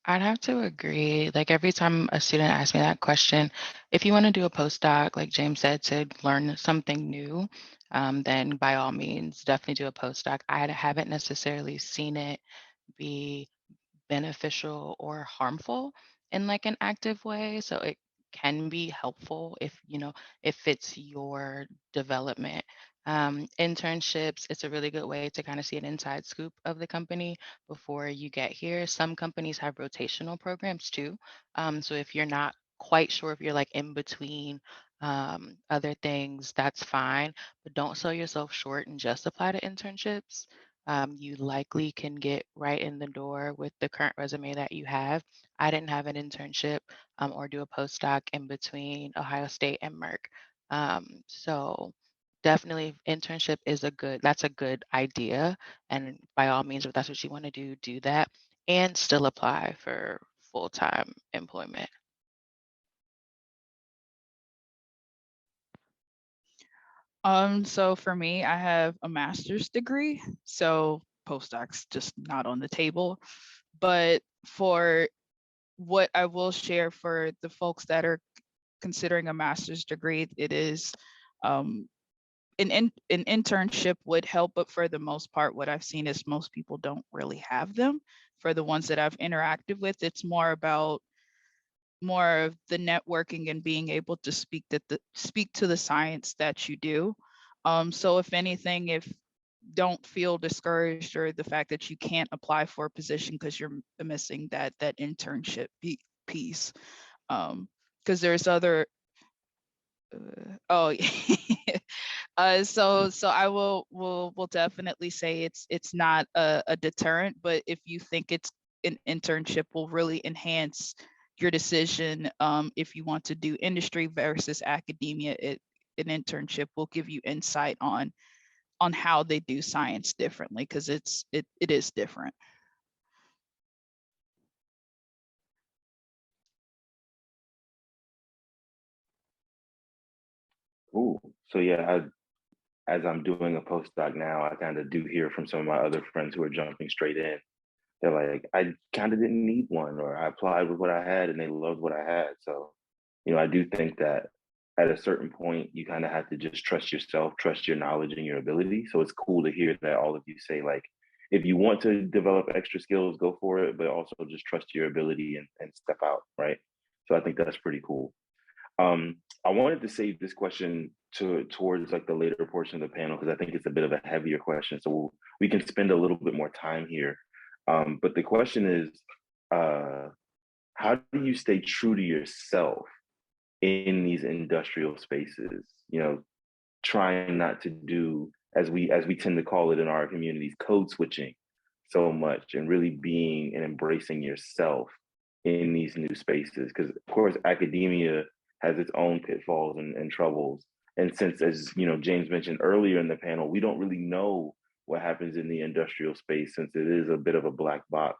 I'd have to agree. Like every time a student asks me that question, if you want to do a postdoc, like James said, to learn something new, then by all means, definitely do a postdoc. I haven't necessarily seen it be beneficial or harmful in like an active way. So it can be helpful if it fits your development. Internships, it's a really good way to kind of see an inside scoop of the company before you get here. Some companies have rotational programs too. So if you're not quite sure if you're like in between other things, that's fine, but don't sell yourself short and just apply to internships. You likely can get right in the door with the current resume that you have. I didn't have an internship or do a postdoc in between Ohio State and Merck. So definitely internship is that's a good idea. And by all means, if that's what you want to do that and still apply for full-time employment.
So for me, I have a master's degree, so postdocs just not on the table. But for what I will share for the folks that are considering a master's degree, it is an internship would help, but for the most part, what I've seen is most people don't really have them. For the ones that I've interacted with, it's more about more of the networking and being able to speak to the science that you do. So if anything, if don't feel discouraged or the fact that you can't apply for a position because you're missing that internship piece, because there's other so I will definitely say it's not a deterrent, but if you think it's an internship will really enhance your decision, if you want to do industry versus academia, an internship will give you insight on how they do science differently, because it is different.
Ooh, so yeah, as I'm doing a postdoc now, I kind of do hear from some of my other friends who are jumping straight in. They're like, I kind of didn't need one, or I applied with what I had and they loved what I had. So, I do think that at a certain point, you kind of have to just trust yourself, trust your knowledge and your ability. So it's cool to hear that all of you say, like, if you want to develop extra skills, go for it, but also just trust your ability and step out, right? So I think that's pretty cool. I wanted to save this question towards like the later portion of the panel because I think it's a bit of a heavier question. So we can spend a little bit more time here. But the question is, how do you stay true to yourself in these industrial spaces? You know, trying not to do, as we tend to call it in our communities, code switching so much, and really being and embracing yourself in these new spaces. Because of course, academia has its own pitfalls and troubles. And since, as you know, James mentioned earlier in the panel, we don't really know what happens in the industrial space since it is a bit of a black box.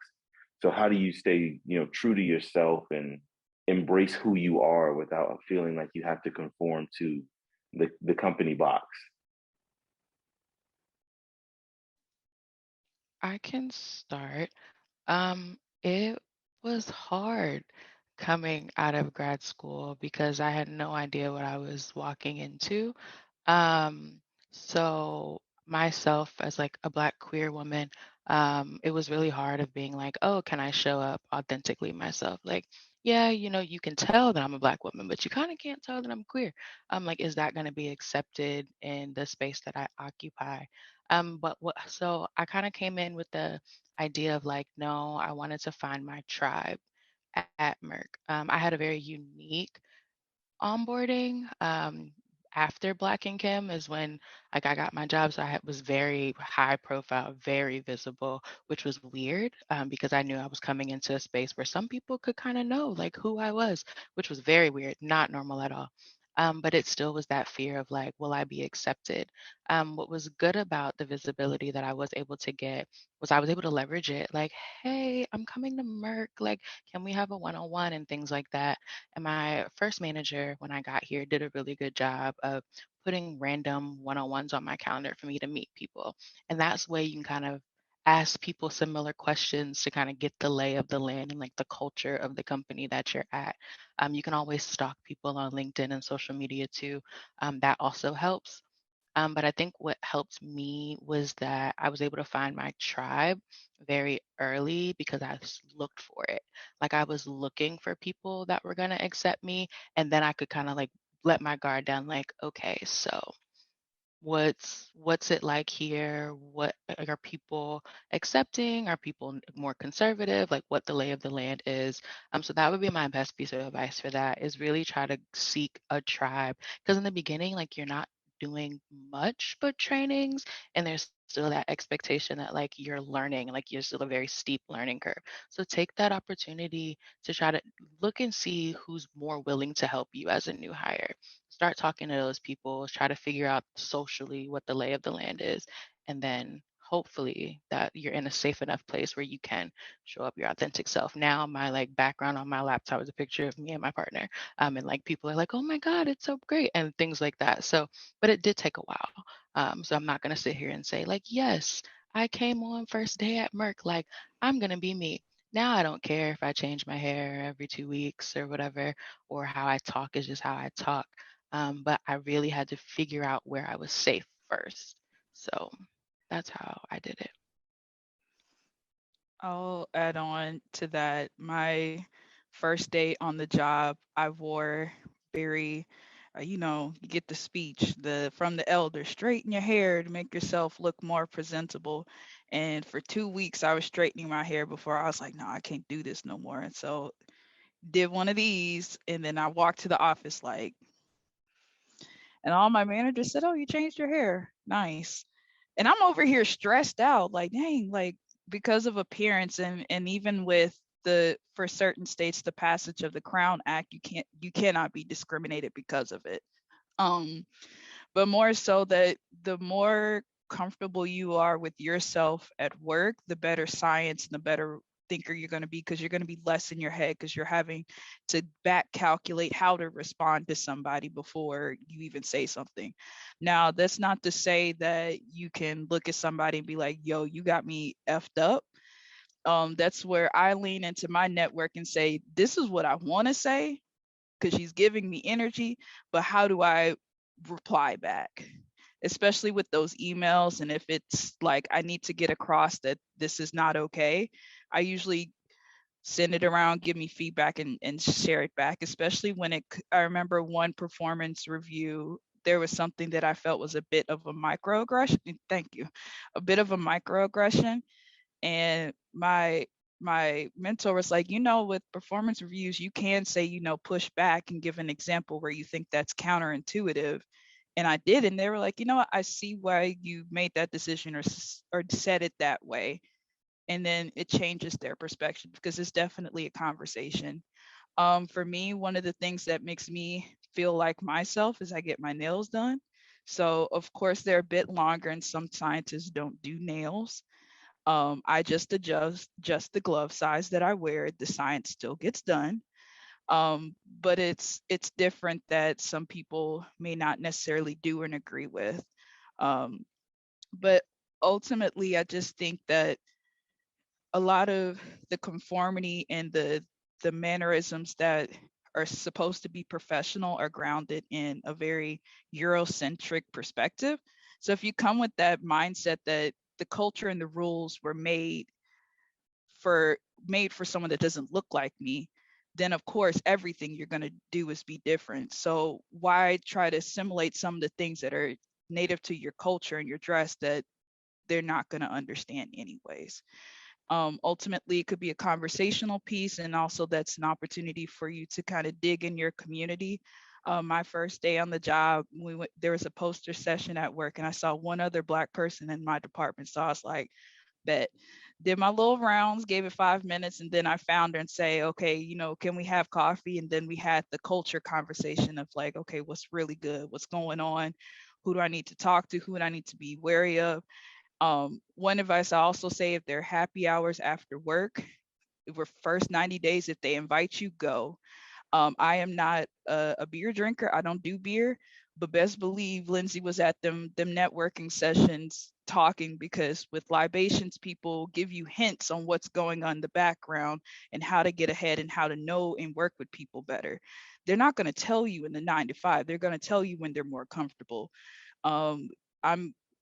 So how do you stay, you know, true to yourself and embrace who you are without feeling like you have to conform to the company box?
I can start. It was hard coming out of grad school because I had no idea what I was walking into. Um, so myself as like a Black queer woman, it was really hard of being like, oh, can I show up authentically myself? Like, yeah, you know, you can tell that I'm a Black woman, but you kind of can't tell that I'm queer. Like, is that going to be accepted in the space that I occupy? But what, so I kind of came in with the idea of like, no, I wanted to find my tribe at Merck. I had a very unique onboarding. After Black and Kim is when like I got my job, so was very high profile, very visible, which was weird because I knew I was coming into a space where some people could kind of know like who I was, which was very weird, not normal at all. But it still was that fear of like, will I be accepted? What was good about the visibility that I was able to get was I was able to leverage it. Like, hey, I'm coming to Merck. Like, can we have a one-on-one and things like that? And my first manager, when I got here, did a really good job of putting random one-on-ones on my calendar for me to meet people. And that's where you can kind of ask people similar questions to kind of get the lay of the land and like the culture of the company that you're at. You can always stalk people on LinkedIn and social media too. That also helps. But I think what helped me was that I was able to find my tribe very early because looked for it. Like I was looking for people that were going to accept me. And then I could kind of like let my guard down, like, okay, so what's it like here? What are people accepting? Are people more conservative? Like what the lay of the land is. So that would be my best piece of advice for that is really try to seek a tribe. Because in the beginning, like you're not doing much but trainings and there's still that expectation that like you're learning, like you're still a very steep learning curve. So take that opportunity to try to look and see who's more willing to help you as a new hire. Start talking to those people, try to figure out socially what the lay of the land is, and then hopefully that you're in a safe enough place where you can show up your authentic self. Now my like background on my laptop is a picture of me and my partner. And like people are like, oh my God, it's so great, and things like that. So, but it did take a while. So I'm not gonna sit here and say, like, yes, I came on first day at Merck, like I'm gonna be me. Now I don't care if I change my hair every 2 weeks or whatever, or how I talk is just how I talk. But I really had to figure out where I was safe first. So that's how I did it.
I'll add on to that. My first day on the job, I wore very, you get the speech from the elder, straighten your hair to make yourself look more presentable. And for 2 weeks, I was straightening my hair before I was like, no, I can't do this no more. And so did one of these, and then I walked to the office like, and all my managers said, oh, you changed your hair. Nice. And I'm over here stressed out, like, dang, like because of appearance and even with for certain states, the passage of the Crown Act, you cannot be discriminated because of it. But more so that the more comfortable you are with yourself at work, the better science and the better thinker you're going to be, because you're going to be less in your head because you're having to back calculate how to respond to somebody before you even say something. Now, that's not to say that you can look at somebody and be like, yo, you got me effed up. That's where I lean into my network and say, this is what I want to say because she's giving me energy, but how do I reply back? especially with those emails. And if it's like, I need to get across that this is not okay, I usually send it around, give me feedback, and share it back, especially when I remember one performance review, there was something that I felt was a bit of a microaggression. Thank you. A bit of a microaggression. And my mentor was like, with performance reviews, you can say, push back and give an example where you think that's counterintuitive. And I did, and they were like, what, I see why you made that decision or said it that way. And then it changes their perspective, because it's definitely a conversation. For me, one of the things that makes me feel like myself is I get my nails done. So of course they're a bit longer, and some scientists don't do nails. I just adjust the glove size that I wear. The science still gets done. But it's different that some people may not necessarily do and agree with. But ultimately, I just think that a lot of the conformity and the mannerisms that are supposed to be professional are grounded in a very Eurocentric perspective. So if you come with that mindset that the culture and the rules were made for someone that doesn't look like me, then of course everything you're going to do is be different. So why try to assimilate some of the things that are native to your culture and your dress that they're not going to understand anyways? Ultimately, it could be a conversational piece, and also that's an opportunity for you to kind of dig in your community. My first day on the job, there was a poster session at work, and I saw one other Black person in my department. So I was like, bet. Did my little rounds, gave it 5 minutes, and then I found her and say, okay, can we have coffee? And then we had the culture conversation of like, okay, what's really good? What's going on? Who do I need to talk to? Who do I need to be wary of? One advice I also say, if there are happy hours after work, for first 90 days, if they invite you, go. I am not a beer drinker. I don't do beer, but best believe Lindsay was at them networking sessions talking, because with libations, people give you hints on what's going on in the background and how to get ahead and how to know and work with people better. They're not going to tell you in the 9 to 5. They're going to tell you when they're more comfortable. I'm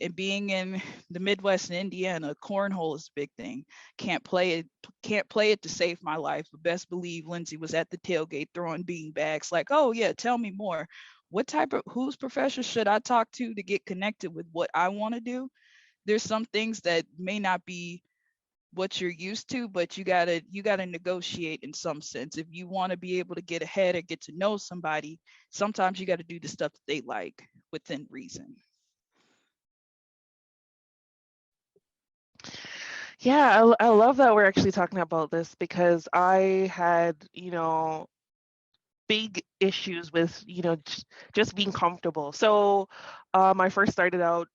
and being in the Midwest in Indiana, cornhole is a big thing. Can't play it to save my life. But best believe Lindsay was at the tailgate throwing bean bags like, oh yeah, tell me more. Whose professor should I talk to get connected with what I want to do? There's some things that may not be what you're used to, but you gotta negotiate in some sense. If you want to be able to get ahead or get to know somebody, sometimes you got to do the stuff that they like within reason.
Yeah, I love that we're actually talking about this, because I had, big issues with, just being comfortable. So I first started out,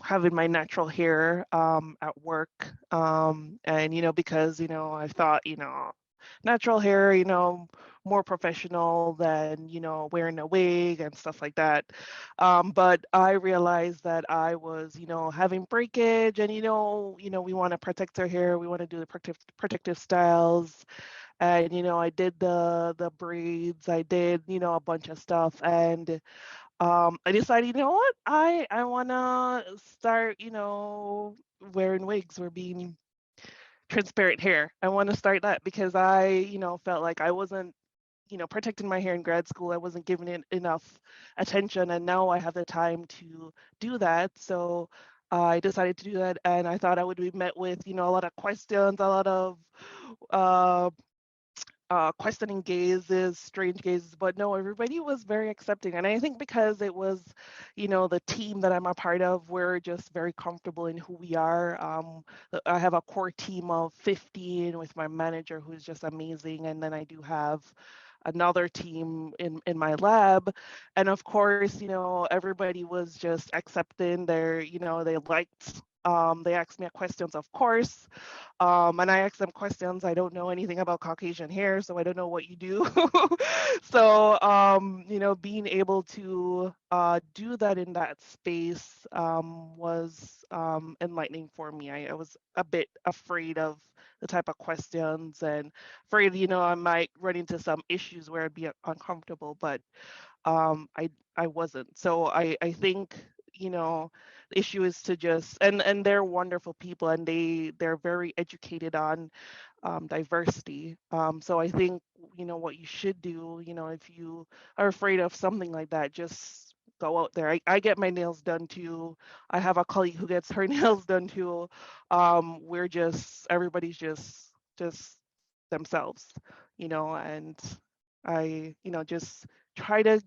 having my natural hair at work. And, because, I thought, natural hair, more professional than, wearing a wig and stuff like that. But I realized that I was, having breakage, and, we want to protect our hair. We want to do the protective styles. And, I did the braids, I did, a bunch of stuff. And I decided, you know what, I want to start, wearing wigs or being transparent hair. I want to start that, because I, felt like I wasn't, protecting my hair in grad school. I wasn't giving it enough attention, and now I have the time to do that. So I decided to do that, and I thought I would be met with, a lot of questions, a lot of uh, questioning gazes, strange gazes, but no, everybody was very accepting. And I think because it was, the team that I'm a part of, we're just very comfortable in who we are. I have a core team of 15 with my manager, who's just amazing. And then I do have another team in my lab. And of course, everybody was just accepting. They liked, they asked me questions, of course. And I asked them questions. I don't know anything about Caucasian hair, so I don't know what you do. So, being able to do that in that space was enlightening for me. I was a bit afraid of the type of questions, and afraid, I might run into some issues where I'd be uncomfortable, but I wasn't. So I think, you know, the issue is to just, and they're wonderful people, and they're very educated on diversity. So I think, you know, what you should do, you know, if you are afraid of something like that, just go out there. I get my nails done too. I have a colleague who gets her nails done too. We're just, everybody's just themselves, you know, and you know, just try to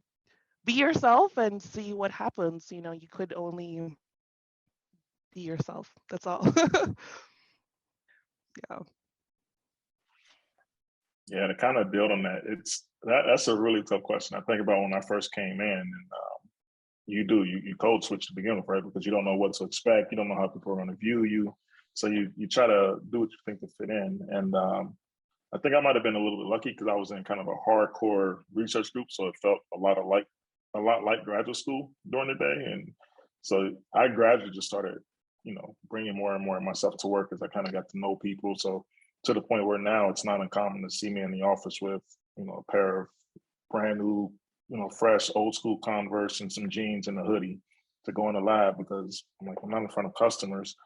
be yourself and see what happens. You know, you could only be yourself. That's all. Yeah.
Yeah, to kind of build on that, that's a really tough question. I think about when I first came in, and you code switch to begin with, right? Because you don't know what to expect, you don't know how people are going to view you, so you try to do what you think to fit in. And I think I might have been a little bit lucky because I was in kind of a hardcore research group, so it felt a lot like graduate school during the day. And so I gradually just started, you know, bringing more and more of myself to work as I kind of got to know people. So to the point where now it's not uncommon to see me in the office with, you know, a pair of brand new, you know, fresh old school Converse and some jeans and a hoodie to go in the lab, because I'm like, I'm not in front of customers.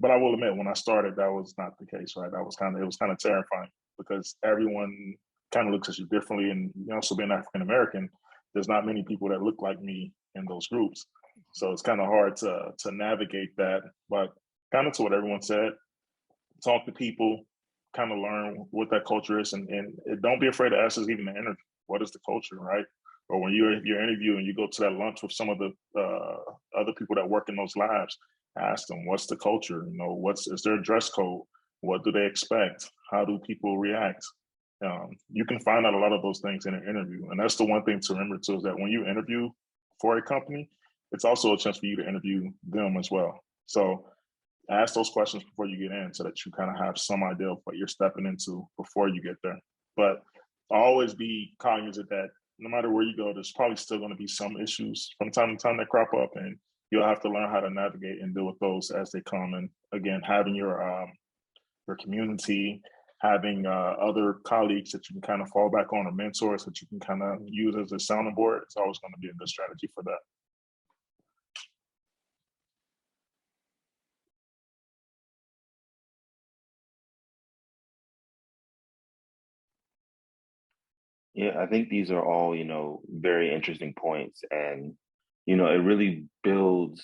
But I will admit, when I started, that was not the case, right? It was kind of terrifying because everyone kind of looks at you differently. And you know, also being African American, there's not many people that look like me in those groups. So it's kind of hard to navigate that. But kind of to what everyone said, talk to people, kind of learn what that culture is, and don't be afraid to ask us even the interview, what is the culture, right? Or when you're interviewing, you go to that lunch with some of the other people that work in those labs, ask them, what's the culture? You know, is there a dress code? What do they expect? How do people react? You can find out a lot of those things in an interview. And that's the one thing to remember too, is that when you interview for a company, it's also a chance for you to interview them as well. So ask those questions before you get in so that you kind of have some idea of what you're stepping into before you get there. But always be cognizant that no matter where you go, there's probably still going to be some issues from time to time that crop up, and you'll have to learn how to navigate and deal with those as they come. And again, having your community, having other colleagues that you can kind of fall back on, or mentors that you can kind of use as a sounding board, it's always going to be a good strategy for that.
Yeah, I think these are all, you know, very interesting points. And, you know, it really builds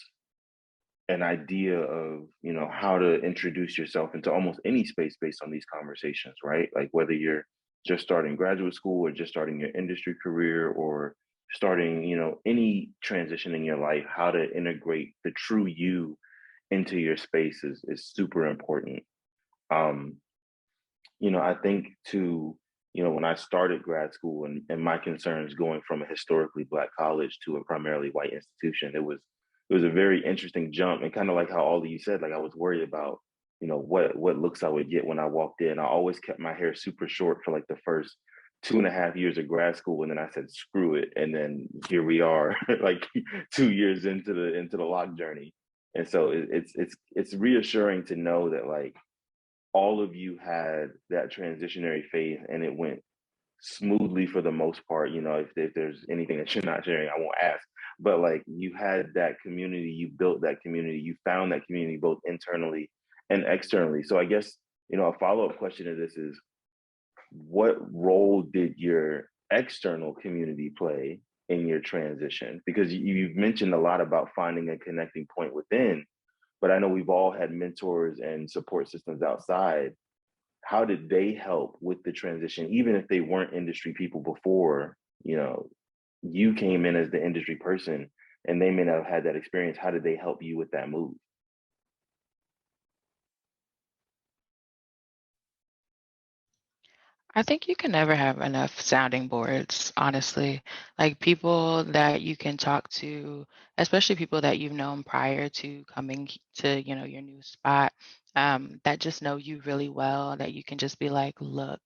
an idea of, you know, how to introduce yourself into almost any space based on these conversations, right? Like whether you're just starting graduate school or just starting your industry career or starting, you know, any transition in your life, how to integrate the true you into your space is super important. Um, you know, I think to, you know, when I started grad school and my concerns going from a historically Black college to a primarily white institution, it was a very interesting jump. And kind of like how all of you said, like I was worried about, you know, what looks I would get when I walked in. I always kept my hair super short for like the first 2.5 years of grad school, and then I said screw it, and then here we are, like 2 years into the lock journey. And so it's reassuring to know that like all of you had that transitionary phase and it went smoothly for the most part. You know, if there's anything that you're not sharing, I won't ask. But like you had that community, you built that community, you found that community both internally and externally. So I guess, you know, a follow-up question to this is, what role did your external community play in your transition? Because you've mentioned a lot about finding a connecting point within, but I know we've all had mentors and support systems outside. How did they help with the transition, even if they weren't industry people before, you know, you came in as the industry person and they may not have had that experience? How did they help you with that move?
I think you can never have enough sounding boards, honestly. Like people that you can talk to, especially people that you've known prior to coming to, you know, your new spot, that just know you really well, that you can just be like, look.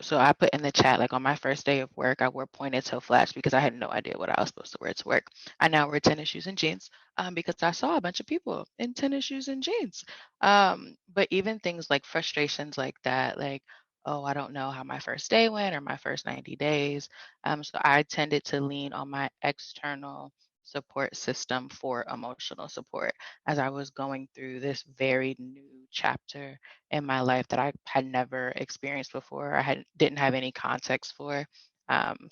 So I put in the chat, like on my first day of work, I wore pointed toe flats because I had no idea what I was supposed to wear to work. I now wear tennis shoes and jeans because I saw a bunch of people in tennis shoes and jeans. But even things like frustrations like that, like, oh, I don't know how my first day went or my first 90 days. So I tended to lean on my external support system for emotional support as I was going through this very new chapter in my life that I had never experienced before. Didn't have any context for.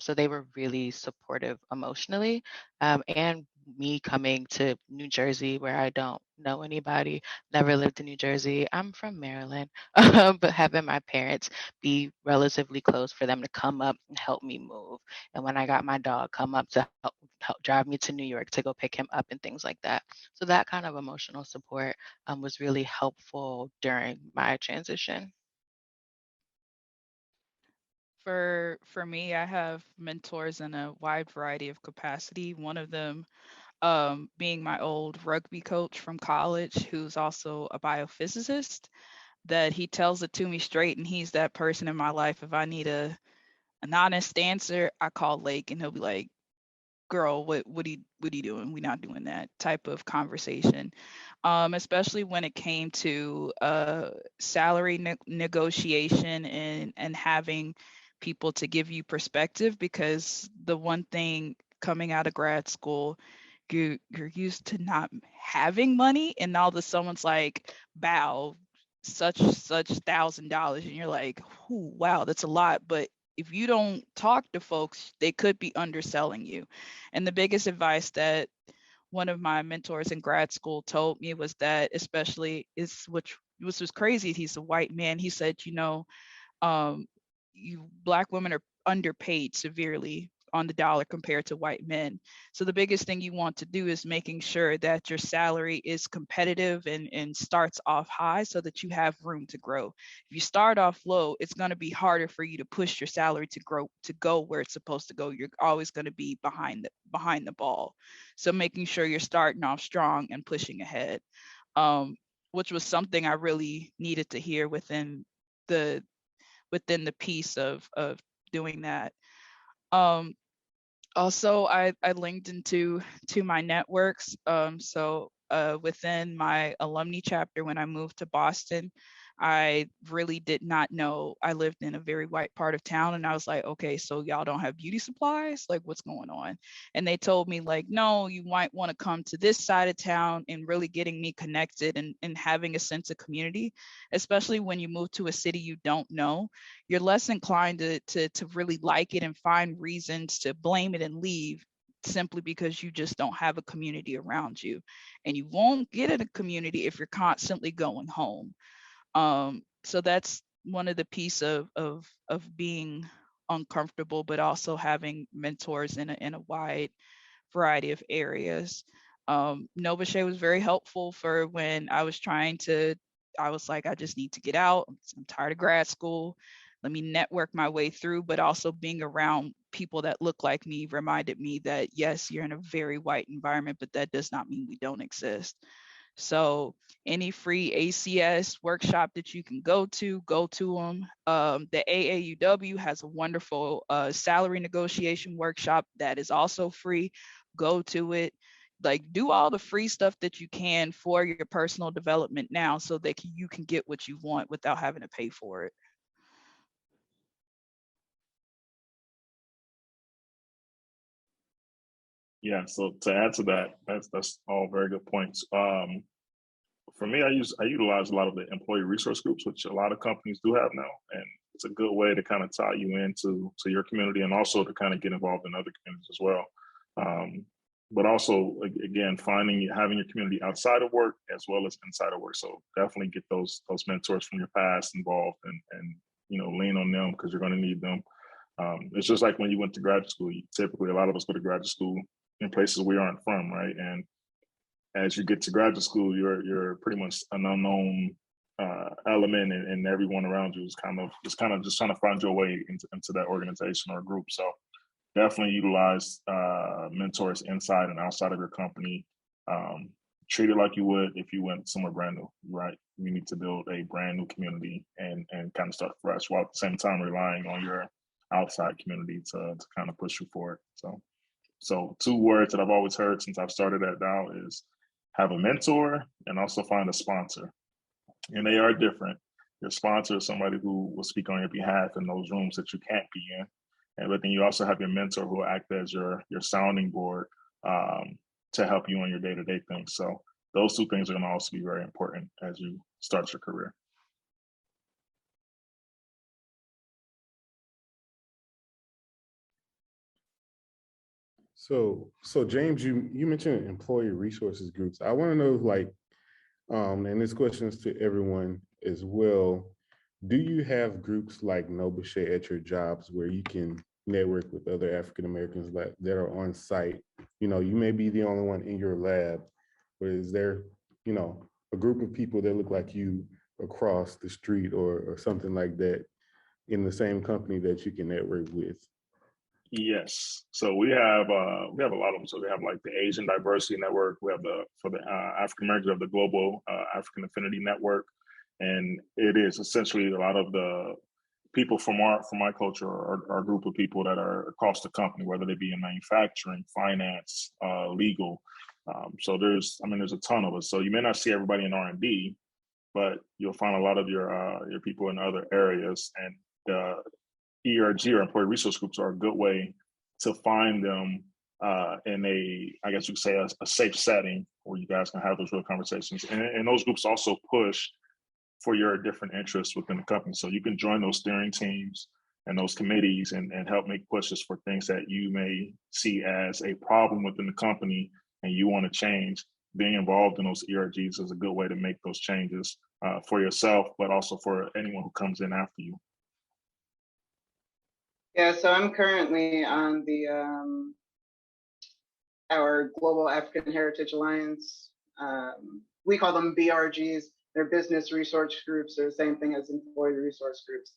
So they were really supportive emotionally. And me coming to New Jersey where I don't know anybody, never lived in New Jersey. I'm from Maryland, but having my parents be relatively close for them to come up and help me move. And when I got my dog, come up to help drive me to New York to go pick him up and things like that. So that kind of emotional support was really helpful during my transition.
For me, I have mentors in a wide variety of capacity. One of them being my old rugby coach from college, who's also a biophysicist, that he tells it to me straight, and he's that person in my life. If I need an honest answer, I call Lake, and he'll be like, "Girl, what are you doing? We're not doing that," type of conversation. Especially when it came to salary negotiation and having people to give you perspective, because the one thing coming out of grad school, you're used to not having money, and all of someone's like, bow such $1,000, and you're like, "Ooh, wow, that's a lot." But if you don't talk to folks, they could be underselling you. And the biggest advice that one of my mentors in grad school told me was that, especially is which was crazy, he's a white man. He said, um, you Black women are underpaid severely on the dollar compared to white men. So the biggest thing you want to do is making sure that your salary is competitive and starts off high so that you have room to grow. If you start off low, it's going to be harder for you to push your salary to grow to go where it's supposed to go. You're always going to be behind the ball. So making sure you're starting off strong and pushing ahead, which was something I really needed to hear the within the piece of doing that. Um, Also, I linked into my networks. So within my alumni chapter, when I moved to Boston, I really did not know. I lived in a very white part of town, and I was like, okay, so y'all don't have beauty supplies? Like, what's going on? And they told me, like, no, you might want to come to this side of town, and really getting me connected and having a sense of community, especially when you move to a city you don't know. You're less inclined to really like it and find reasons to blame it and leave, simply because you just don't have a community around you. And you won't get in a community if you're constantly going home. So that's one of the piece of being uncomfortable, but also having mentors in a wide variety of areas. NOBCChE was very helpful for when I was I was like, I just need to get out. I'm tired of grad school. Let me network my way through, but also being around people that look like me reminded me that, yes, you're in a very white environment, but that does not mean we don't exist. So any free ACS workshop that you can go to them. The AAUW has a wonderful salary negotiation workshop that is also free. Go to it. Like, do all the free stuff that you can for your personal development now, so that you can get what you want without having to pay for it.
Yeah, so to add to that, that's all very good points. For me, I utilize a lot of the employee resource groups, which a lot of companies do have now, and it's a good way to kind of tie you into your community and also to kind of get involved in other communities as well. But also, again, having your community outside of work as well as inside of work. So definitely get those mentors from your past involved and lean on them because you're going to need them. It's just like when you went to graduate school. Typically, a lot of us go to graduate school in places we aren't from, right? And as you get to graduate school, you're pretty much an unknown element, and everyone around you is kind of just trying to find your way into that organization or group. So definitely utilize mentors inside and outside of your company. Treat it like you would if you went somewhere brand new, right? You need to build a brand new community and kind of start fresh, while at the same time relying on your outside community to kind of push you forward. So 2 words that I've always heard since I've started at Dow is have a mentor and also find a sponsor. And they are different. Your sponsor is somebody who will speak on your behalf in those rooms that you can't be in. But then you also have your mentor who will act as your sounding board to help you on your day-to-day things. So those two things are going to also be very important as you start your career.
So James, you mentioned employee resources groups. I want to know, like, and this question is to everyone as well. Do you have groups like NOBCChE at your jobs where you can network with other African Americans that are on site? You know, you may be the only one in your lab, but is there, you know, a group of people that look like you across the street or something like that in the same company that you can network with?
Yes. So we have a lot of them. So we have like the Asian Diversity Network. We have for the African Americans, we have the Global African Affinity Network, and it is essentially a lot of the people from my culture are a group of people that are across the company, whether they be in manufacturing, finance, legal. So there's a ton of us. So you may not see everybody in R&D, but you'll find a lot of your people in other areas. And ERG, or employee resource groups, are a good way to find them in I guess you could say, a safe setting where you guys can have those real conversations. And those groups also push for your different interests within the company. So you can join those steering teams and those committees and help make pushes for things that you may see as a problem within the company and you want to change. Being involved in those ERGs is a good way to make those changes for yourself, but also for anyone who comes in after you.
Yeah, so I'm currently on the our Global African Heritage Alliance. We call them BRGs. They're business resource groups. They're the same thing as employee resource groups.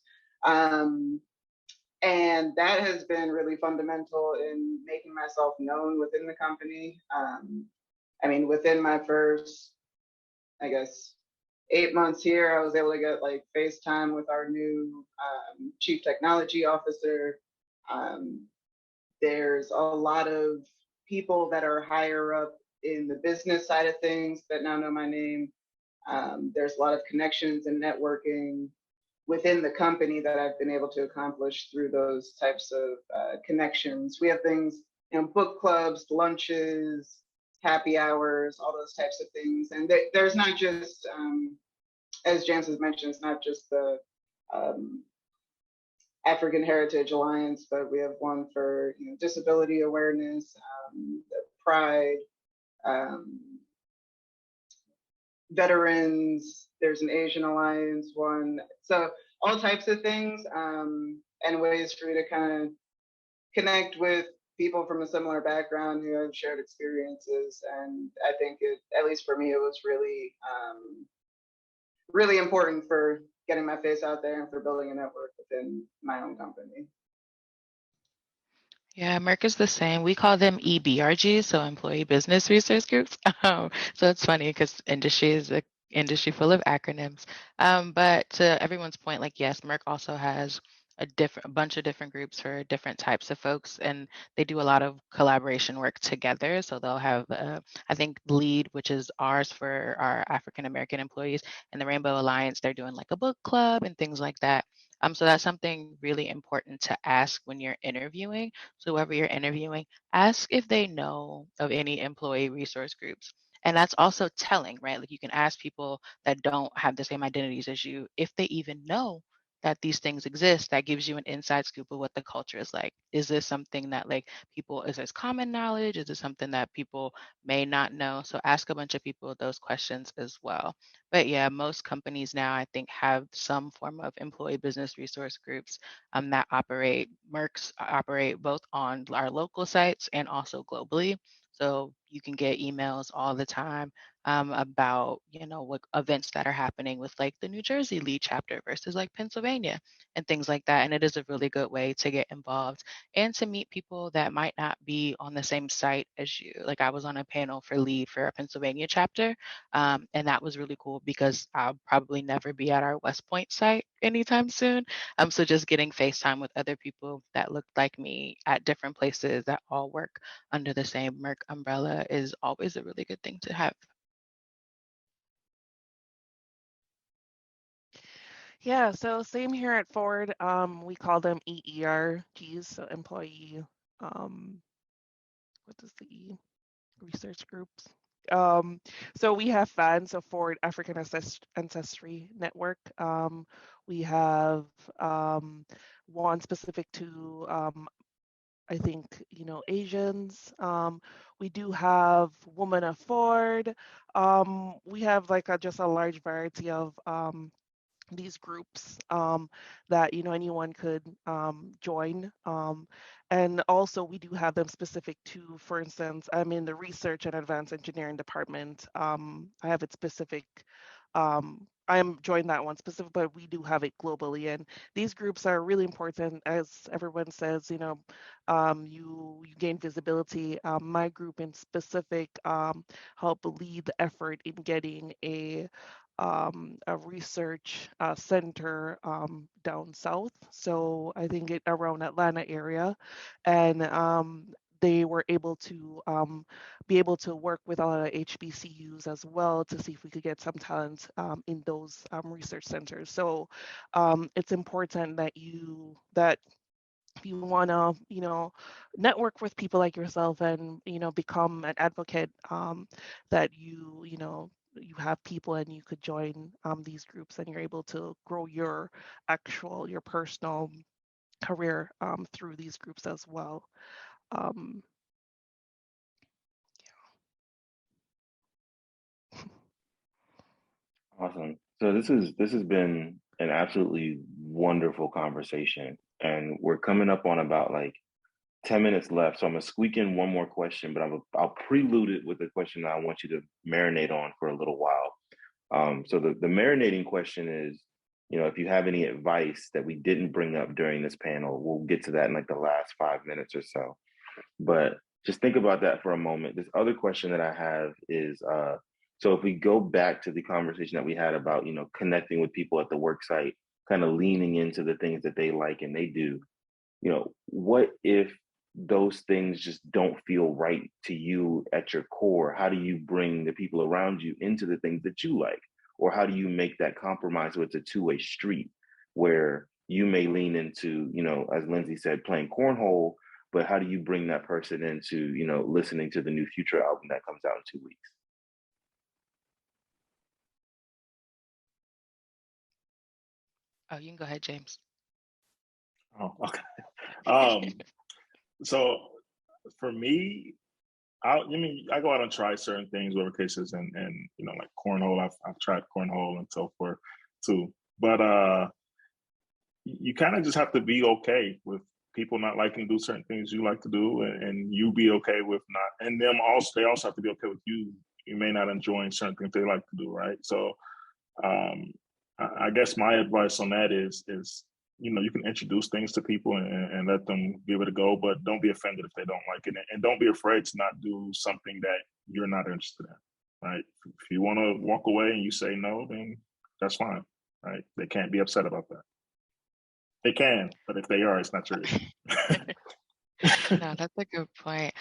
And that has been really fundamental in making myself known within the company. I mean, within my first, I guess, 8 months here, I was able to get like FaceTime with our new chief technology officer. There's a lot of people that are higher up in the business side of things that now know my name. There's a lot of connections and networking within the company that I've been able to accomplish through those types of connections. We have things, you know, book clubs, lunches, happy hours, all those types of things. And there's not just, as James has mentioned, it's not just the African Heritage Alliance, but we have one for, you know, disability awareness, pride, veterans. There's an Asian Alliance one. So all types of things, and ways for you to kind of connect with people from a similar background who have shared experiences. And I think at least for me, it was really, really important for getting my face out there and for building a network within my own company.
Yeah, Merck is the same. We call them EBRGs, so employee business resource groups. So it's funny because industry is an industry full of acronyms. But to everyone's point, like, yes, Merck also has a bunch of different groups for different types of folks, and they do a lot of collaboration work together. So they'll have, I think, LEAD, which is ours for our African American employees, and the Rainbow Alliance, they're doing like a book club and things like that. So that's something really important to ask when you're interviewing. So whoever you're interviewing, ask if they know of any employee resource groups. And that's also telling, right? Like, you can ask people that don't have the same identities as you if they even know that these things exist. That gives you an inside scoop of what the culture is like. Is this something that, like, people, is this common knowledge? Is this something that people may not know? So ask a bunch of people those questions as well. But yeah, most companies now, I think, have some form of employee business resource groups that operate. Mercs operate both on our local sites and also globally. So you can get emails all the time about, you know, what events that are happening with like the New Jersey lead chapter versus like Pennsylvania and things like that. And it is a really good way to get involved and to meet people that might not be on the same site as you. Like, I was on a panel for lead for our Pennsylvania chapter, and that was really cool because I'll probably never be at our West Point site anytime soon. So just getting FaceTime with other people that look like me at different places that all work under the same Merck umbrella is always a really good thing to have.
Yeah, so same here at Ford. We call them EERGs, so employee, what is the E? research groups. So we have FAN, so Forward African Ancestry Network. We have one specific to I think, Asians. We do have Women of Ford. We have like just a large variety of these groups that anyone could join, and also we do have them specific to, for instance, I'm in the research and advanced engineering department. I have it specific. I am joined that one specific, but we do have it globally, and these groups are really important. As everyone says, you gain visibility. My group in specific help lead the effort in getting a research center down south. So I think it around Atlanta area, and they were able to be able to work with a lot of HBCUs as well to see if we could get some talent in those research centers. So it's important that if you want to, network with people like yourself and, become an advocate, that you have people and you could join these groups and you're able to grow your personal career through these groups as well. Um,
Awesome. So this has been an absolutely wonderful conversation, and we're coming up on about like 10 minutes left. So I'm gonna squeak in one more question, but I'll prelude it with a question that I want you to marinate on for a little while. So the marinating question is, if you have any advice that we didn't bring up during this panel, we'll get to that in like the last 5 minutes or so. But just think about that for a moment. This other question that I have is, so if we go back to the conversation that we had about, connecting with people at the work site, kind of leaning into the things that they like and they do, what if those things just don't feel right to you at your core? How do you bring the people around you into the things that you like? Or how do you make that compromise so it's a two-way street where you may lean into, as Lindsay said, playing cornhole, but how do you bring that person into, listening to the new Future album that comes out in 2 weeks?
Oh, you can go ahead, James.
Oh, okay. So for me, I go out and try certain things, whatever cases, and like cornhole. I've tried cornhole and so forth too. But you kind of just have to be okay with people not liking to do certain things you like to do, and you be okay with not. And them also, they also have to be okay with you. You may not enjoy certain things they like to do, right? So, I guess my advice on that is you can introduce things to people and let them give it a go, but don't be offended if they don't like it, and don't be afraid to not do something that you're not interested in, right? If you want to walk away and you say no, then that's fine, right? They can't be upset about that. They can, but if they are, it's not your issue.
No, that's a good point.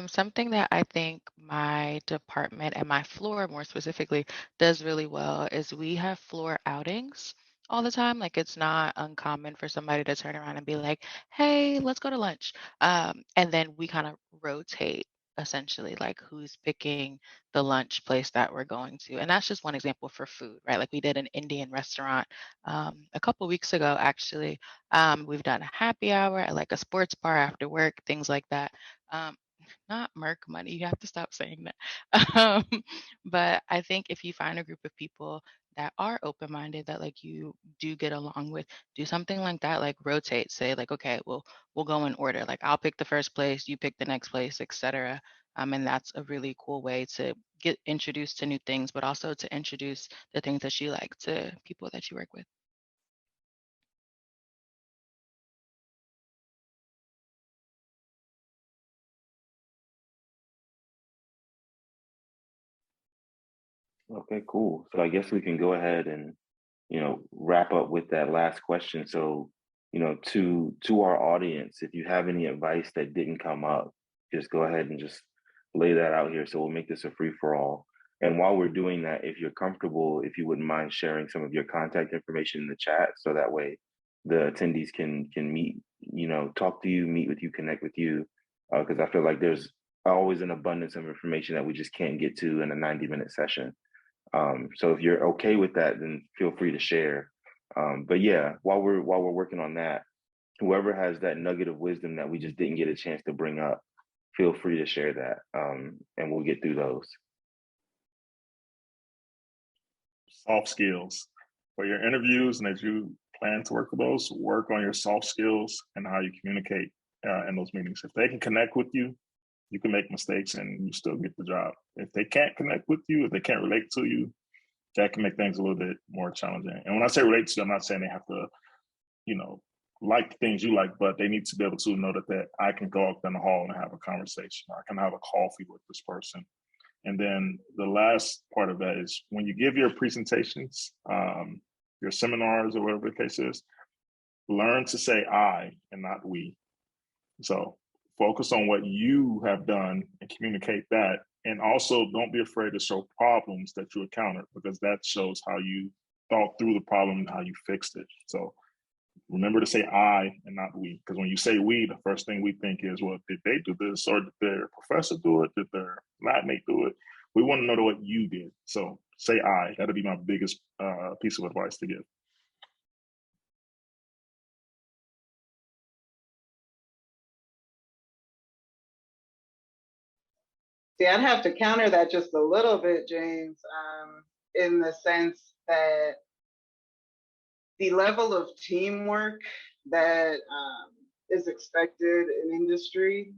Something that I think my department and my floor more specifically does really well is we have floor outings all the time. Like it's not uncommon for somebody to turn around and be like, hey, let's go to lunch. And then we kind of rotate essentially like who's picking the lunch place that we're going to. And that's just one example for food, right? Like we did an Indian restaurant a couple weeks ago, actually. We've done a happy hour at like a sports bar after work, things like that. Um, Not Merc money. You have to stop saying that. But I think if you find a group of people that are open-minded, that like you do get along with, do something like that, like rotate. Say like, okay, well, we'll go in order. Like I'll pick the first place, you pick the next place, etc. And that's a really cool way to get introduced to new things, but also to introduce the things that you like to people that you work with.
Okay, cool. So I guess we can go ahead and, wrap up with that last question. So, to our audience, if you have any advice that didn't come up, just go ahead and just lay that out here. So we'll make this a free for all. And while we're doing that, if you're comfortable, if you wouldn't mind sharing some of your contact information in the chat, so that way the attendees can meet, talk to you, meet with you, connect with you, because I feel like there's always an abundance of information that we just can't get to in a 90-minute session. So if you're okay with that, then feel free to share. But yeah, while we're working on that, whoever has that nugget of wisdom that we just didn't get a chance to bring up, feel free to share that, and we'll get through those.
Soft skills for your interviews, and as you plan to work with those, work on your soft skills and how you communicate in those meetings. If they can connect with you, you can make mistakes and you still get the job. If they can't connect with you, if they can't relate to you, that can make things a little bit more challenging. And when I say relate to you, I'm not saying they have to, like the things you like, but they need to be able to know that I can go out in the hall and have a conversation. I can have a coffee with this person. And then the last part of that is when you give your presentations, your seminars or whatever the case is, learn to say I and not we. So focus on what you have done and communicate that. And also don't be afraid to show problems that you encountered, because that shows how you thought through the problem and how you fixed it. So remember to say I and not we, because when you say we, the first thing we think is, well, did they do this, or did their professor do it? Did their lab mate do it? We want to know what you did. So say I. That'll be my biggest piece of advice to give.
See, I'd have to counter that just a little bit, James, in the sense that the level of teamwork that is expected in industry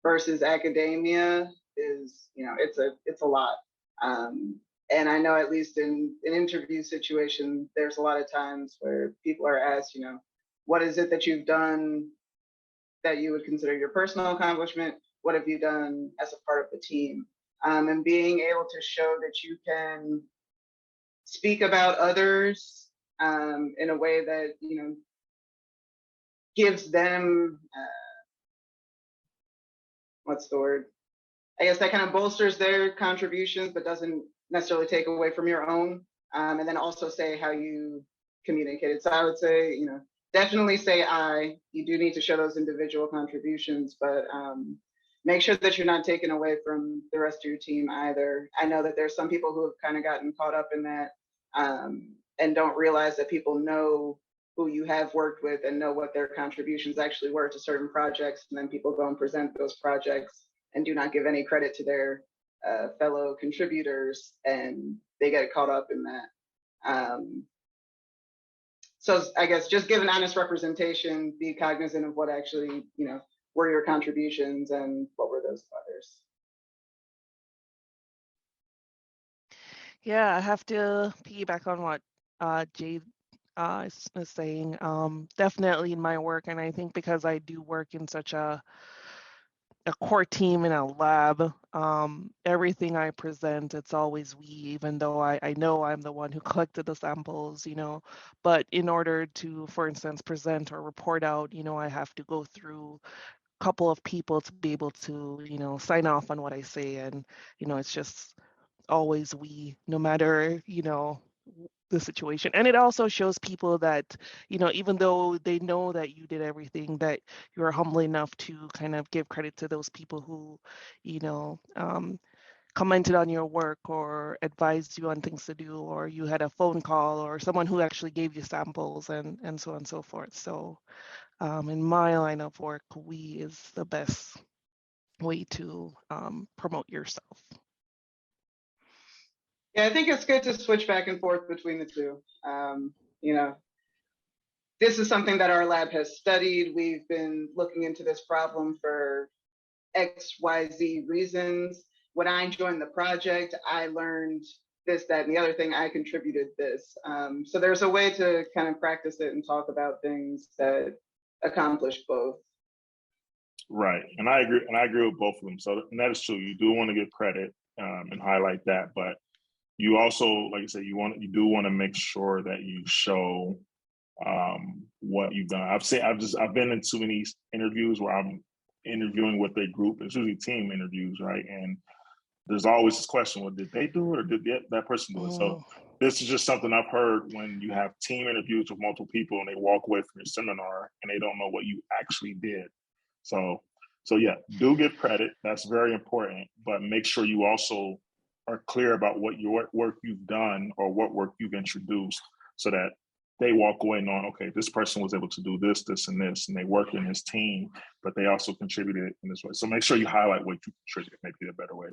versus academia is, it's a lot. And I know at least in an interview situation, there's a lot of times where people are asked, what is it that you've done that you would consider your personal accomplishment? What have you done as a part of the team? And being able to show that you can speak about others in a way that, gives them, what's the word? I guess that kind of bolsters their contributions, but doesn't necessarily take away from your own. And then also say how you communicated. So I would say, definitely say I. You do need to show those individual contributions, but make sure that you're not taking away from the rest of your team either. I know that there's some people who have kind of gotten caught up in that and don't realize that people know who you have worked with and know what their contributions actually were to certain projects. And then people go and present those projects and do not give any credit to their fellow contributors, and they get caught up in that. So I guess just give an honest representation, be cognizant of what actually, were your contributions and what were those of others.
Yeah, I have to piggyback on what Jade is saying. Definitely in my work, and I think because I do work in such a core team in a lab, everything I present, it's always we, even though I know I'm the one who collected the samples, but in order to, for instance, present or report out, I have to go through a couple of people to be able to, sign off on what I say. And, it's just always we, no matter, the situation. And it also shows people that, even though they know that you did everything, that you're humble enough to kind of give credit to those people who, commented on your work or advised you on things to do, or you had a phone call, or someone who actually gave you samples, and so on and so forth. So in my line of work, we is the best way to promote yourself.
Yeah, I think it's good to switch back and forth between the two. This is something that our lab has studied. We've been looking into this problem for X, Y, Z reasons. When I joined the project, I learned this, that, and the other thing. I contributed this. So there's a way to kind of practice it and talk about things that accomplish both.
Right, and I agree with both of them. So, and that is true. You do want to give credit and highlight that, but you also, like I said, you do want to make sure that you show what you've done. I've been in too many interviews where I'm interviewing with a group. It's usually team interviews, right? And there's always this question: well, did they do it, or did that person do it? So this is just something I've heard when you have team interviews with multiple people and they walk away from your seminar and they don't know what you actually did. So So yeah, do give credit. That's very important, but make sure you also are clear about what your work you've done or what work you've introduced so that they walk away knowing, okay, this person was able to do this, this, and this, and they work in this team, but they also contributed in this way. So make sure you highlight what you contributed, maybe a better way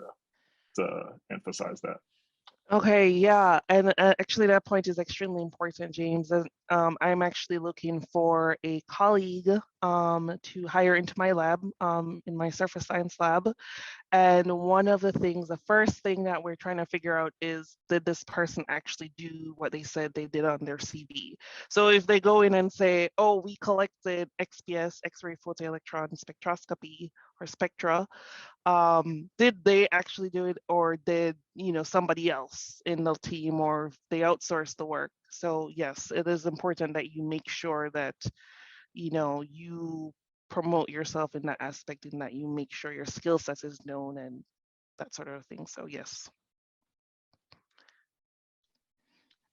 to emphasize that.
Okay, yeah, and actually that point is extremely important, James. I'm actually looking for a colleague to hire into my lab, in my surface science lab. And one of the things, the first thing that we're trying to figure out is, did this person actually do what they said they did on their CV? So if they go in and say, oh, we collected XPS, X-ray photoelectron spectroscopy or spectra, did they actually do it, or did somebody else in the team, or they outsourced the work? So yes, it is important that you make sure that you promote yourself in that aspect, and that you make sure your skill set is known and that sort of thing. So yes.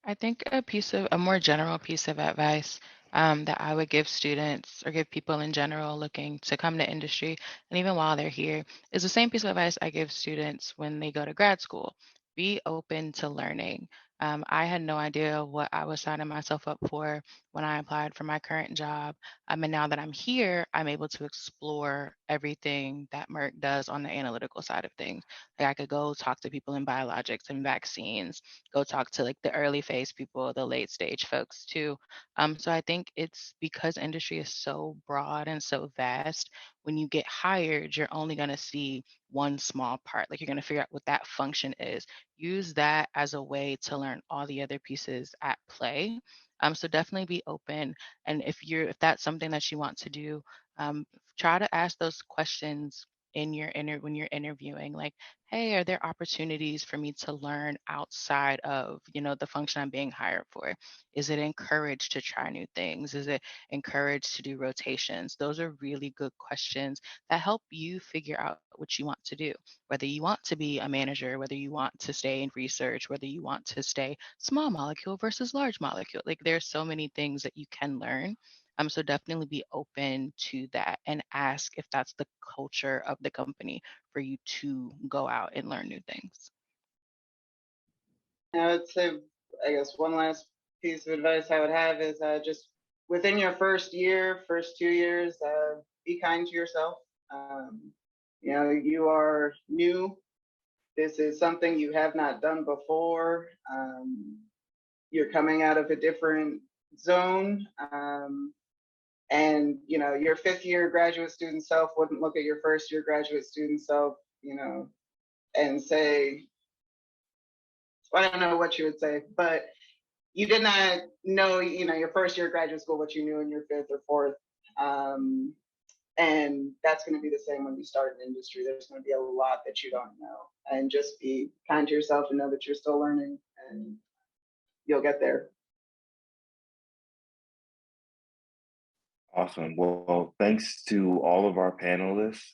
I think a more general piece of advice that I would give students or give people in general looking to come to industry, and even while they're here, is the same piece of advice I give students when they go to grad school. Be open to learning. I had no idea what I was signing myself up for when I applied for my current job. And now that I'm here, I'm able to explore everything that Merck does on the analytical side of things. Like I could go talk to people in biologics and vaccines, go talk to like the early phase people, the late stage folks too. So I think it's because industry is so broad and so vast, when you get hired, you're only going to see one small part. Like you're going to figure out what that function is. Use that as a way to learn all the other pieces at play. So definitely be open. And if that's something that you want to do, try to ask those questions in your when you're interviewing, like, hey, are there opportunities for me to learn outside of the function I'm being hired for? Is it encouraged to try new things? Is it encouraged to do rotations? Those are really good questions that help you figure out what you want to do, whether you want to be a manager, whether you want to stay in research, whether you want to stay small molecule versus large molecule. Like there's so many things that you can learn. So definitely be open to that and ask if that's the culture of the company for you to go out and learn new things.
I would say, I guess one last piece of advice I would have is just within your first 2 years, be kind to yourself. You are new. This is something you have not done before. You're coming out of a different zone. And your 5th year graduate student self wouldn't look at your 1st year graduate student self, and say, I don't know what you would say, but you did not know, your 1st year graduate school, what you knew in your 5th or 4th. And that's going to be the same when you start in industry. There's going to be a lot that you don't know, and just be kind to yourself and know that you're still learning, and you'll get there.
Awesome. Well, thanks to all of our panelists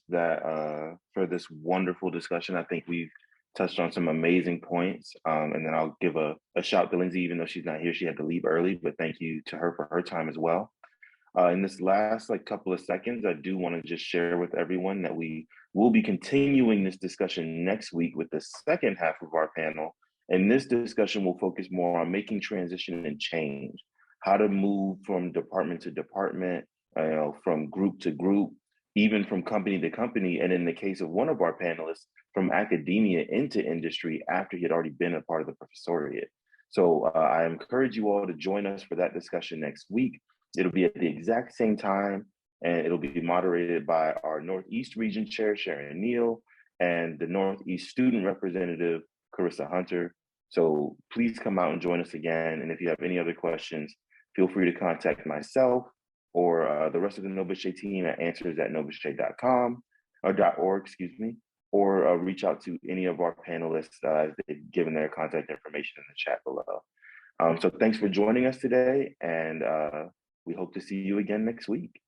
for this wonderful discussion. I think we've touched on some amazing points. And then I'll give a shout to Lindsay, even though she's not here, she had to leave early, but thank you to her for her time as well. In this last couple of seconds, I do want to just share with everyone that we will be continuing this discussion next week with the second half of our panel. And this discussion will focus more on making transition and change, how to move from department to department, from group to group, even from company to company. And in the case of one of our panelists, from academia into industry after he had already been a part of the professoriate. So I encourage you all to join us for that discussion next week. It'll be at the exact same time, and it'll be moderated by our Northeast Region Chair, Sharon Neal, and the Northeast Student Representative, Carissa Hunter. So please come out and join us again. And if you have any other questions, feel free to contact myself or the rest of the NOBCChE team at answers@nobcche.com or .org, or reach out to any of our panelists as they've given their contact information in the chat below. So thanks for joining us today, and we hope to see you again next week.